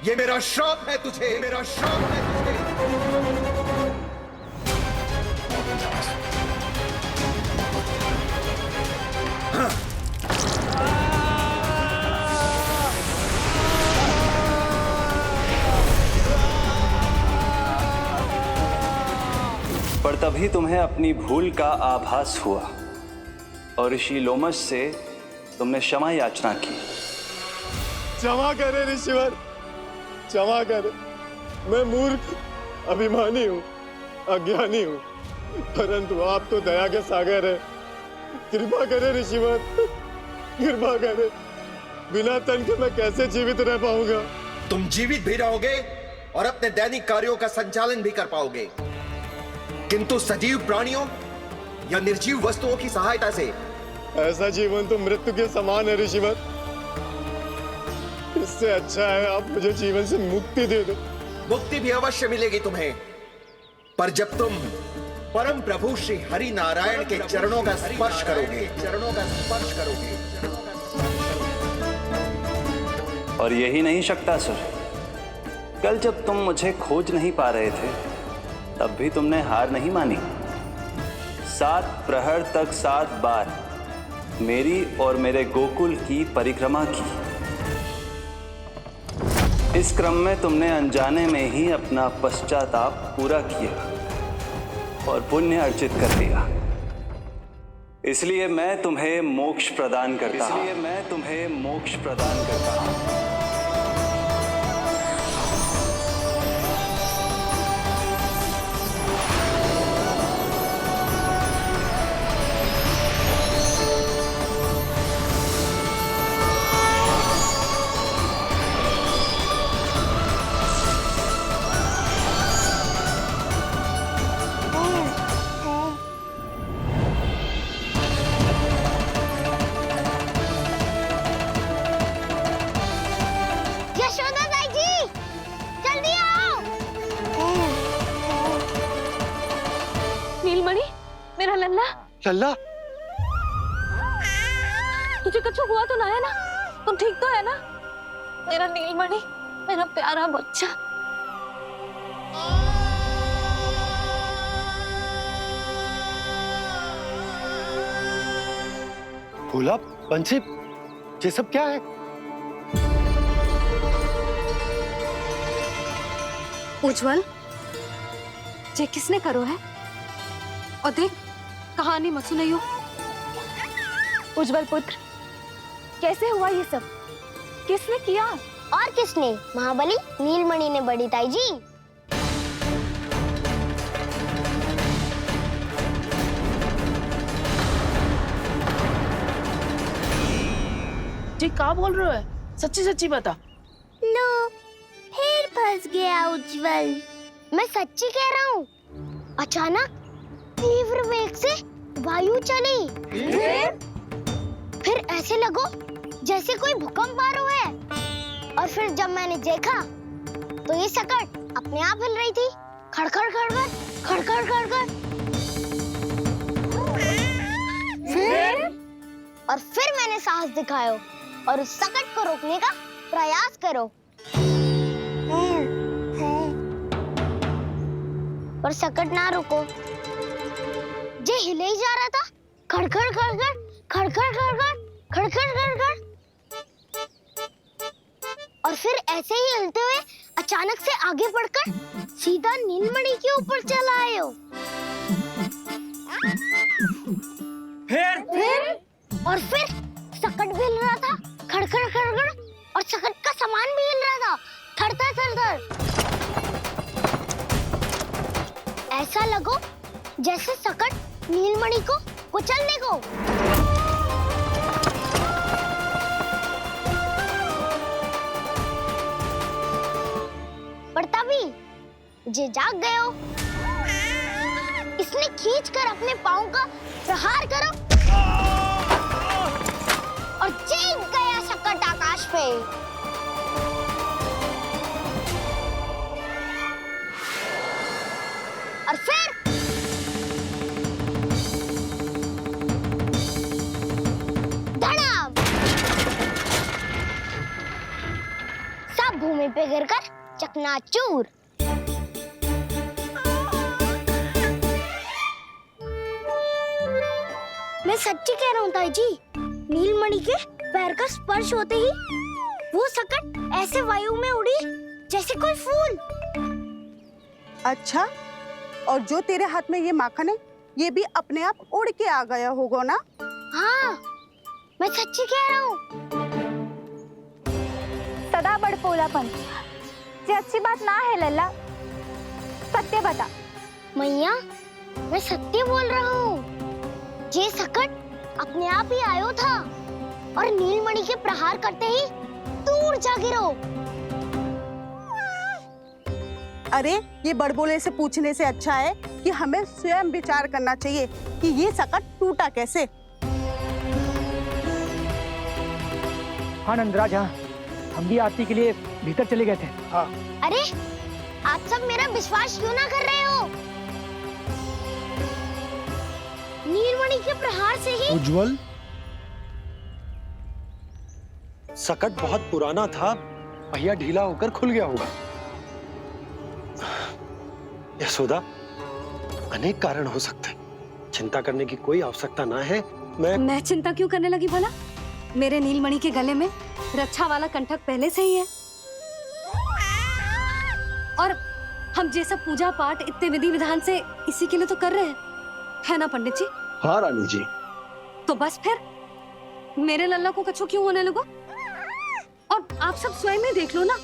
ये मेरा श्राप है तुझे, मेरा श्राप है तुझे। हाँ। तभी तुम्हें अपनी भूल का आभास हुआ और ऋषि लोमश से तुमने क्षमा याचना की। क्षमा करे ऋषिवर, क्षमा करे। मैं मूर्ख, अभिमानी हूँ, अज्ञानी हूँ, परंतु आप तो दया के सागर है। कृपा करे ऋषिवर, कृपा करे। बिना तन के मैं कैसे जीवित रह पाऊंगा? तुम जीवित भी रहोगे और अपने दैनिक कार्यों का संचालन भी कर पाओगे, किंतु सजीव प्राणियों या निर्जीव वस्तुओं की सहायता से ऐसा जीवन तो मृत्यु के समान है ऋषिवर। इससे अच्छा है आप मुझे जीवन से मुक्ति दे दो। मुक्ति भी अवश्य मिलेगी तुम्हें, पर जब तुम परम प्रभु श्री हरि नारायण के चरणों का स्पर्श करोगे, चरणों का स्पर्श करोगे। और यही नहीं शक्तासुर, कल जब तुम मुझे खोज नहीं पा रहे थे तब भी तुमने हार नहीं मानी। 7 प्रहर तक 7 बार मेरी और मेरे गोकुल की परिक्रमा की। इस क्रम में तुमने अनजाने में ही अपना पश्चाताप पूरा किया और पुण्य अर्जित कर लिया। इसलिए मैं तुम्हें मोक्ष प्रदान करता हूं। इसलिए मैं तुम्हें मोक्ष प्रदान करता हूं। लल्ला, तुझे कुछ हुआ तो ना है ना? तुम ठीक तो है ना? मेरा नीलमणि, मेरा प्यारा बच्चा। भोला, बंसी, ये सब क्या है? उज्जवल, ये किसने करो है? और देख, कहानी मत सुनाइयो। उज्जवल पुत्र, कैसे हुआ ये सब? किसने किया? और किसने? महाबली नीलमणि ने बड़ी ताई जी। जी क्या बोल रहे हो? सच्ची सच्ची बता। लो, फिर फंस गया उज्जवल। मैं सच्ची कह रहा हूँ। अचानक तीव्र वेग से वायु चली। फिर ऐसे लगो जैसे कोई भूकंप आ रहा है। और फिर जब मैंने देखा तो ये सकट अपने आप हिल रही थी, खड़खड़ खड़खड़ खड़खड़ खड़खड़। फिर मैंने साहस दिखाया और उस सकट को रोकने का प्रयास करो, पर सकट ना रुको। जे हिले ही जा रहा था, खड़खड़ खड़खड़ खड़खड़ खड़खड़ खड़खड़ खड़खड़। और फिर ऐसे ही हिलते हुए अचानक से आगे बढ़कर सीधा नीलमणि के ऊपर चला आए हो। फिर सकट भी हिल रहा था, खड़खड़ खड़खड़, और सकट का सामान भी हिल रहा था, थरथर थरथर। ऐसा लगो जैसे सकट नीलमणि को कुचलने को। पर तभी जे जाग गए हो। इसने खींचकर अपने पांव का प्रहार करो और चीख गया सकट आकाश पे। और फिर धड़ाम, सब भूमि पे गिरकर चकनाचूर। मैं सच्ची कह रहा हूँ ताई जी, नीलमणि के पैर का स्पर्श होते ही वो सकट ऐसे वायु में उड़ी जैसे कोई फूल। अच्छा, और जो तेरे हाथ में ये माखन है, ये भी अपने आप उड़ के आ गया होगा ना? हाँ, मैं सच्ची कह रहा हूँ। सदा बड़पोलापन ये अच्छी बात ना है लल्ला, सत्य बता। मैया, मैं सत्य बोल रहा हूँ। ये सकट अपने आप ही आयो था और नीलमणि के प्रहार करते ही दूर जा गिरो। अरे ये बड़बोले से पूछने से अच्छा है कि हमें स्वयं विचार करना चाहिए कि ये सकट टूटा कैसे। हाँ नंदराज, हाँ हम भी आरती के लिए भीतर चले गए थे। हाँ। अरे आप सब मेरा विश्वास क्यों ना कर रहे हो? नीलमणि के प्रहार से ही उज्जवल, सकट बहुत पुराना था, पहिया ढीला होकर खुल गया होगा। यशोदा, अनेक कारण हो सकते हैं, चिंता करने की कोई आवश्यकता ना है। मैं चिंता क्यों करने लगी भला? मेरे नीलमणि के गले में रक्षा वाला कंठक पहले से ही है, और हम जैसा पूजा पाठ इतने विधि विधान से इसी के लिए तो कर रहे हैं, है ना पंडित जी? हाँ रानी जी। तो बस फिर मेरे लल्ला को कछु क्यों होने लगा? और आप सब स्वयं ही देख लो ना,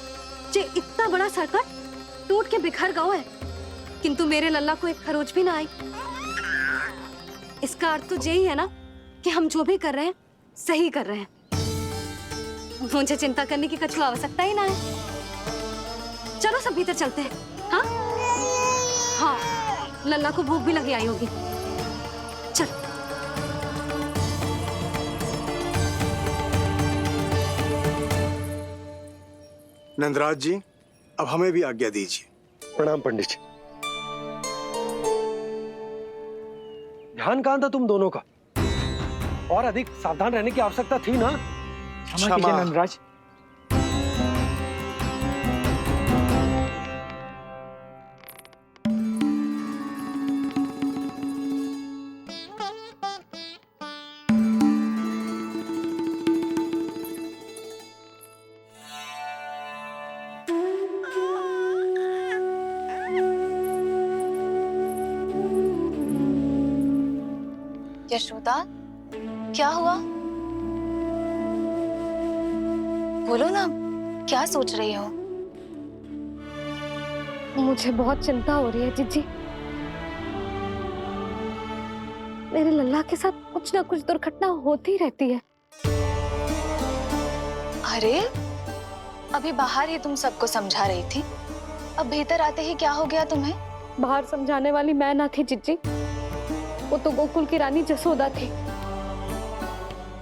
जे इतना बड़ा सकट टूट के बिखर गया है, किंतु मेरे लल्ला को एक खरोच भी ना आई। इसका अर्थ तो यही है ना कि हम जो भी कर रहे हैं सही कर रहे हैं। मुझे चिंता करने की कछु आवश्यकता ही ना है। चलो सब भीतर चलते हैं। हाँ हाँ, लल्ला को भूख भी लगी आई होगी। चल। नंदराज जी, अब हमें भी आज्ञा दीजिए। प्रणाम पंडित जी। ध्यान कहाँ था तुम दोनों का? और अधिक सावधान रहने की आवश्यकता थी ना? क्षमा कीजिए नंदराज। यशोदा, क्या हुआ? बोलो ना, क्या सोच रही हो? मुझे बहुत चिंता हो रही है जीजी। मेरे लल्ला के साथ कुछ ना कुछ दुर्घटना होती रहती है। अरे, अभी बाहर ही तुम सबको समझा रही थी, अब भीतर आते ही क्या हो गया तुम्हें? बाहर समझाने वाली मैं ना थी जीजी, वो तो गोकुल की रानी जसोदा थी,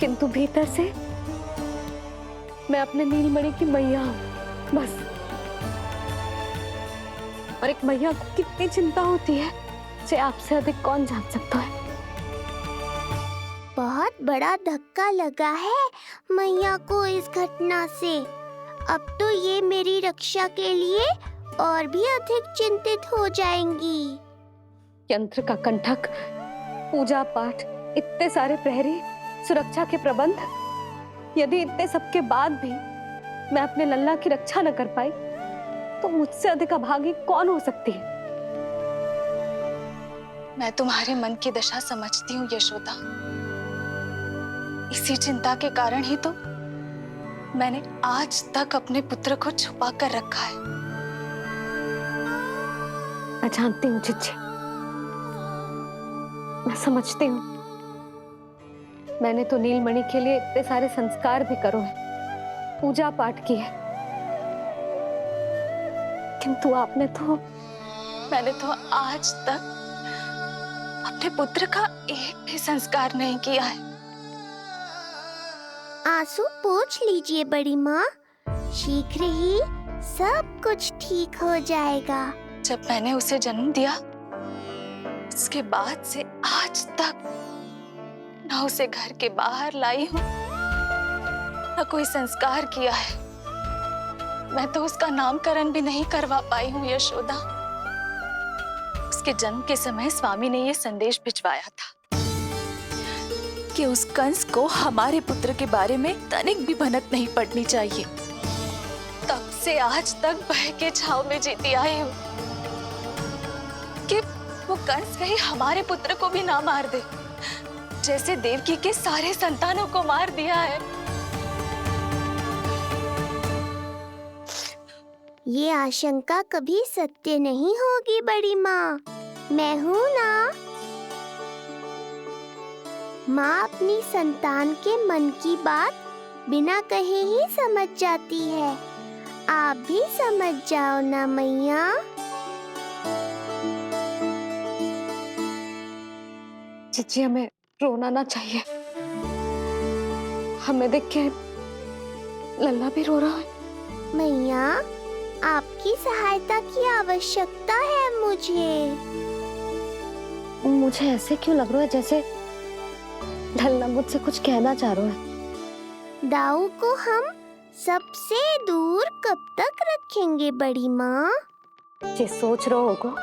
किंतु भीतर से मैं अपने नीलमणि की मैया हूँ बस। और एक मैया को कितनी चिंता होती है, इसे आपसे अधिक कौन जान सकता है। बहुत बड़ा धक्का लगा है मैया को इस घटना से। अब तो ये मेरी रक्षा के लिए और भी अधिक चिंतित हो जाएंगी। यंत्र का कंठक, पूजा पाठ, इतने सारे प्रहरी, सुरक्षा के प्रबंध, यदि इतने सबके बाद भी मैं अपने लल्ला की रक्षा न कर पाई तो मुझसे अधिक अभागी कौन हो सकती है? मैं तुम्हारे मन की दशा समझती हूँ यशोदा। इसी चिंता के कारण ही तो मैंने आज तक अपने पुत्र को छुपा कर रखा है। मैं जानती हूँ जीजी, मैं समझती हूँ। मैंने तो नीलमणि के लिए इतने सारे संस्कार भी करो है, पूजा पाठ की है, किंतु मैंने तो आज तक अपने पुत्र का एक भी संस्कार नहीं किया है। आंसू पोंछ लीजिए बड़ी माँ, शीघ्र ही सब कुछ ठीक हो जाएगा। जब मैंने उसे जन्म दिया, उसके बाद से आज तक न उसे घर के बाहर लाई हूँ, न कोई संस्कार किया है। मैं तो उसका नामकरण भी नहीं करवा पाई हूँ यशोदा। उसके जन्म के समय स्वामी ने यह संदेश भिजवाया था कि उस कंस को हमारे पुत्र के बारे में तनिक भी भनक नहीं पड़नी चाहिए। तब से आज तक भय के छाव में जीती आई हूँ कि वो कंस कहीं हमारे पुत्र को भी ना मार दे, जैसे देवकी के सारे संतानों को मार दिया है। ये आशंका कभी सत्य नहीं होगी बड़ी माँ, मैं हूँ ना। माँ अपनी संतान के मन की बात बिना कहे ही समझ जाती है। आप भी समझ जाओ ना मैया। जीजी, हमें रोना ना चाहिए। हमें देख के लल्ला भी रो रहा है। मैया, आपकी सहायता की आवश्यकता है मुझे। मुझे ऐसे क्यों लग रहा है जैसे लल्ला मुझसे कुछ कहना चाह रहा है। दाऊ को हम सबसे दूर कब तक रखेंगे बड़ी माँ? ये सोच रहा होगा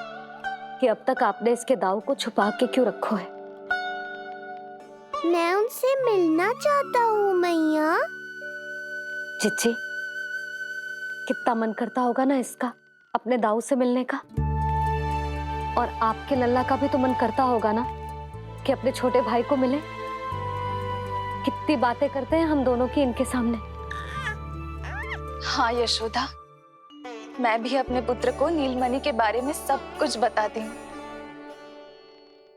कि अब तक आपने इसके दाऊ को छुपा के क्यों रखो है। मैं उनसे मिलना चाहता हूँ मैया। चिच्ची, कितना मन करता होगा ना इसका अपने दाऊ से मिलने का। और आपके लल्ला का भी तो मन करता होगा ना कि अपने छोटे भाई को मिले। कितनी बातें करते हैं हम दोनों की इनके सामने। हाँ यशोदा, मैं भी अपने पुत्र को नीलमणि के बारे में सब कुछ बताती हूँ।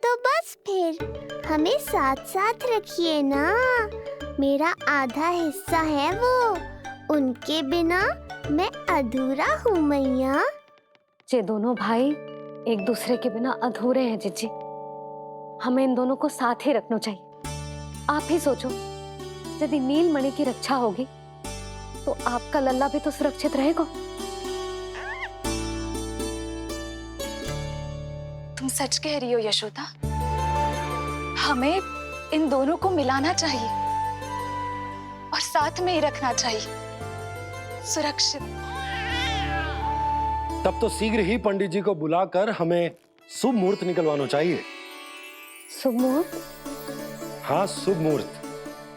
तो बस फिर हमें साथ साथ रखिए ना। मेरा आधा हिस्सा है वो, उनके बिना मैं अधूरा हूँ मैया। ये दोनों भाई एक दूसरे के बिना अधूरे हैं जीजी। हमें इन दोनों को साथ ही रखना चाहिए। आप ही सोचो, यदि नीलमणि की रक्षा होगी तो आपका लल्ला भी तो सुरक्षित रहेगा। तुम सच कह रही हो यशोदा, हमें इन दोनों को मिलाना चाहिए और साथ में ही रखना चाहिए, सुरक्षित। तब तो शीघ्र ही पंडित जी को बुलाकर हमें शुभ मुहूर्त निकलवाना चाहिए। शुभ मुहूर्त? हाँ, शुभ मुहूर्त।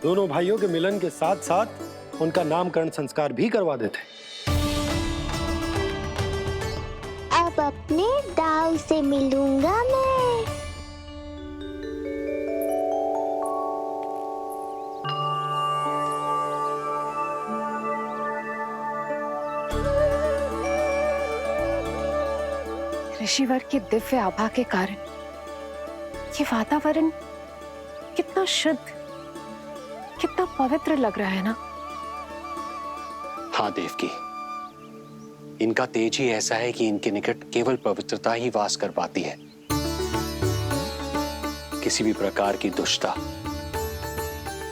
दोनों भाइयों के मिलन के साथ साथ उनका नामकरण संस्कार भी करवा देते। अब अपने दाऊ से मिलूंगा मैं। ऋषिवर की दिव्य आभा के कारण ये वातावरण कितना शुद्ध, कितना पवित्र लग रहा है ना। हाँ देवकी, इनका तेज ही ऐसा है कि इनके निकट केवल पवित्रता ही वास कर पाती है। किसी भी प्रकार की दुष्टता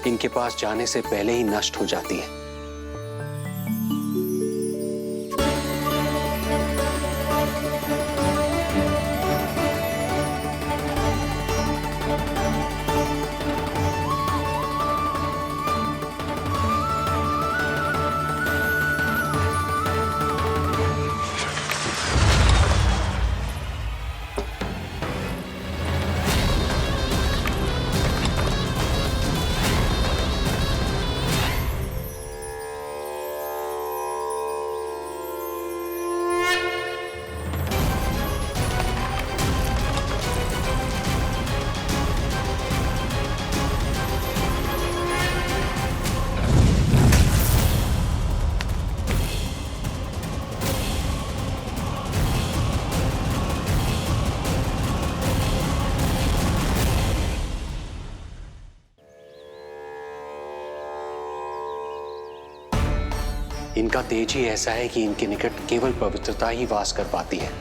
इनके पास जाने से पहले ही नष्ट हो जाती है। इनका तेज ही ऐसा है कि इनके निकट केवल पवित्रता ही वास कर पाती है।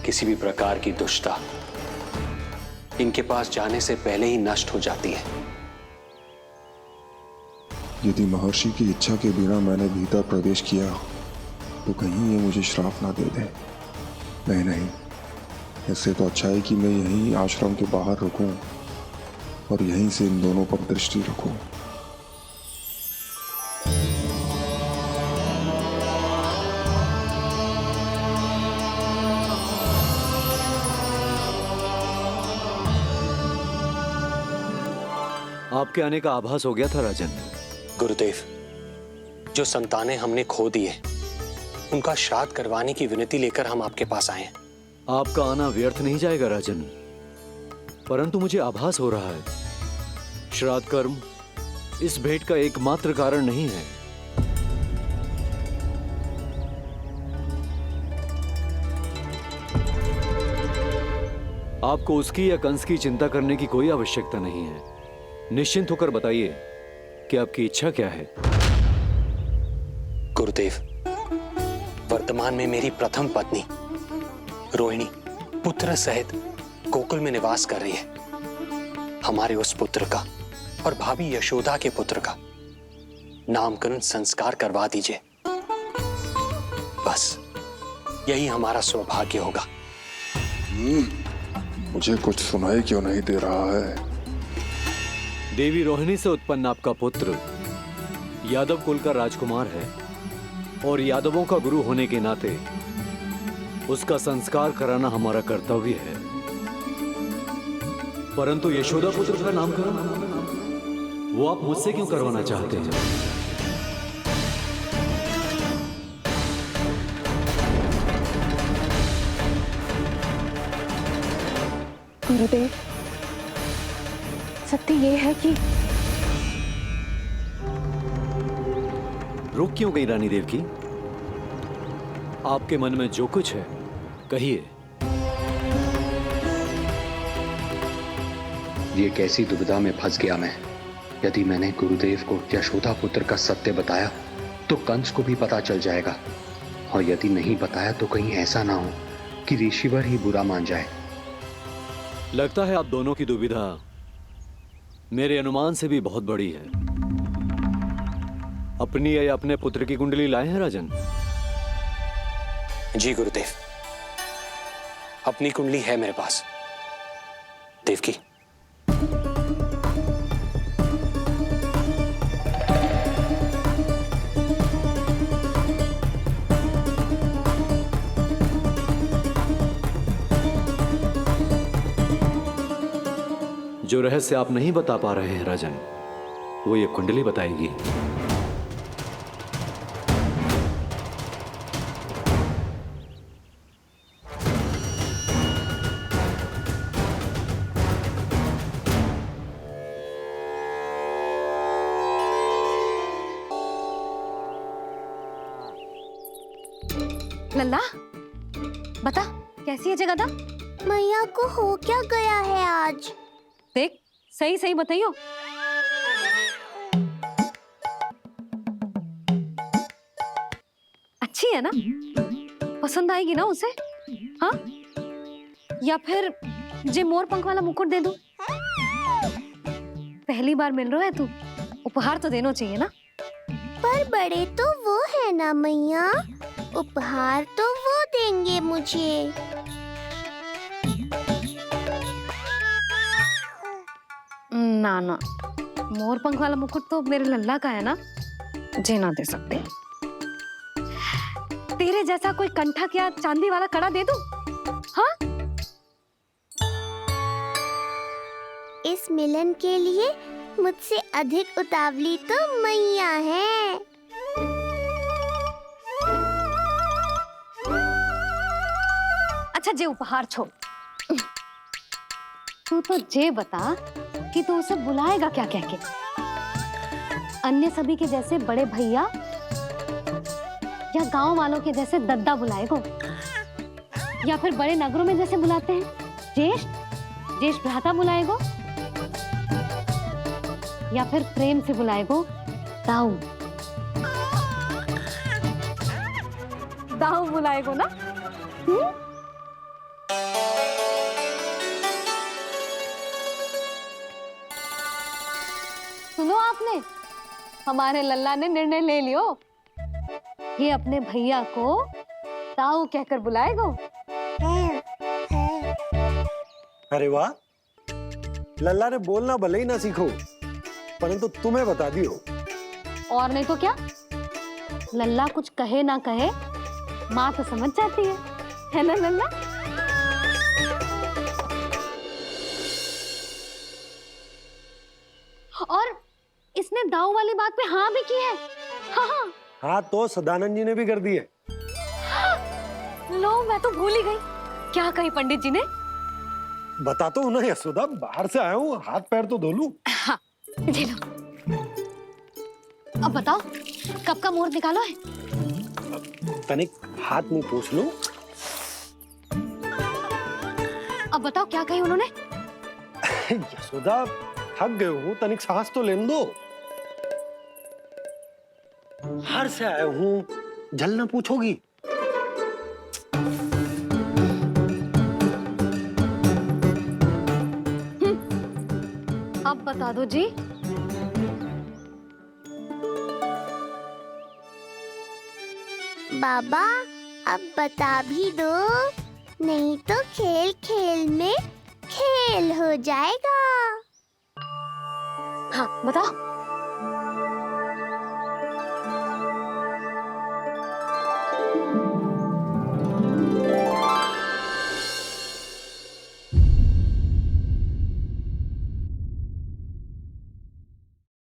किसी भी प्रकार की दुष्टता इनके पास जाने से पहले ही नष्ट हो जाती है। यदि महर्षि की इच्छा के बिना मैंने भीतर प्रवेश किया तो कहीं ये मुझे श्राप ना दे दे। नहीं, इससे तो अच्छा है कि मैं यहीं आश्रम के बाहर रुकूं और यहीं से इन दोनों पर दृष्टि रखूं। आपके आने का आभास हो गया था राजन। गुरुदेव, जो संतानें हमने खो दी है, उनका श्राद्ध करवाने की विनती लेकर हम आपके पास आए हैं। आपका आना व्यर्थ नहीं जाएगा राजन, परंतु मुझे आभास हो रहा है श्राद्ध कर्म इस भेंट का एकमात्र कारण नहीं है। आपको उसकी या कंस की चिंता करने की कोई आवश्यकता नहीं है। निश्चिंत होकर बताइए कि आपकी इच्छा क्या है। गुरुदेव, वर्तमान में मेरी प्रथम पत्नी रोहिणी पुत्र सहित गोकुल में निवास कर रही है। हमारे उस पुत्र का और भाभी यशोदा के पुत्र का नामकरण संस्कार करवा दीजिए। बस यही हमारा सौभाग्य होगा। मुझे कुछ सुनाई क्यों नहीं दे रहा है? देवी रोहिणी से उत्पन्न आपका पुत्र यादव कुल का राजकुमार है और यादवों का गुरु होने के नाते उसका संस्कार कराना हमारा कर्तव्य है। परंतु यशोदा पुत्र का नामकरण वो आप मुझसे क्यों करवाना चाहते हैं? गुरुदेव, सत्य ये है कि रुक क्यों गई रानी देवकी? आपके मन में जो कुछ है कहिए। ये कैसी दुविधा में फंस गया मैं। यदि मैंने गुरुदेव को यशोदा पुत्र का सत्य बताया तो कंस को भी पता चल जाएगा, और यदि नहीं बताया तो कहीं ऐसा ना हो कि ऋषिवर ही बुरा मान जाए। लगता है आप दोनों की दुविधा मेरे अनुमान से भी बहुत बड़ी है। अपनी या अपने पुत्र की कुंडली लाए हैं राजन? जी गुरुदेव, अपनी कुंडली है मेरे पास। देवकी, जो रहस्य आप नहीं बता पा रहे हैं राजन, वो ये कुंडली बताएगी। लल्ला, बता कैसी है जगदा? मैया को हो क्या गया है आज? देख, सही सही बताइयो। अच्छी है ना? पसंद आएगी ना उसे? हाँ? या फिर जे मोर पंख वाला मुकुट दे दूं? पहली बार मिल रहा है तू, उपहार तो देना चाहिए ना? पर बड़े तो वो है ना मैया, उपहार तो वो देंगे मुझे। ना ना, मोर पंख वाला मुकुट तो मेरे लल्ला का है ना, जे ना दे सकते। तेरे जैसा कोई कंठक या चांदी वाला कड़ा दे दूं? हाँ? इस मिलन के लिए मुझसे अधिक उतावली तो मैया है। अच्छा, जे उपहार छोड़, तू तो जे बता कि तू उसे बुलाएगा क्या कह के? अन्य सभी के जैसे बड़े भैया या गांव वालों के जैसे दद्दा बुलाएगो, या फिर बड़े नगरों में जैसे बुलाते हैं ज्येष्ठ भ्राता बुलाएगो, या फिर प्रेम से बुलाएगो दाऊ बुलाएगो ना? सुनो आपने, हमारे लल्ला ने निर्णय ले लियो, ये अपने भैया को ताऊ कहकर बुलाएगो। अरे वाह, लल्ला ने बोलना भले ही ना सीखो, परंतु तुम्हें बता दियो। और नहीं तो क्या, लल्ला कुछ कहे ना कहे माँ तो समझ जाती है ना लल्ला? और इसने दाऊ वाली बात पे हाँ भी की है। हाँ, हाँ तो सदानंद जी ने भी कर दी है। लो, मैं तो भूल ही गई क्या कही पंडित जी ने? बता तो ना यशोदा, बाहर से आया हूँ, हाथ पैर तो धो लूं। हाँ, ले लो। अब बताओ कब का मुहूर्त निकालो है? तनिक हाथ मुंह पूछ लो। अब बताओ क्या कही उन्होंने? यशोदा थक गए हूँ, तनिक सांस तो लेने दो। बाहर से आया हूँ, जल ना पूछोगी? अब बता दो जी। बाबा अब बता भी दो, नहीं तो खेल खेल में खेल हो जाएगा। हाँ बताओ।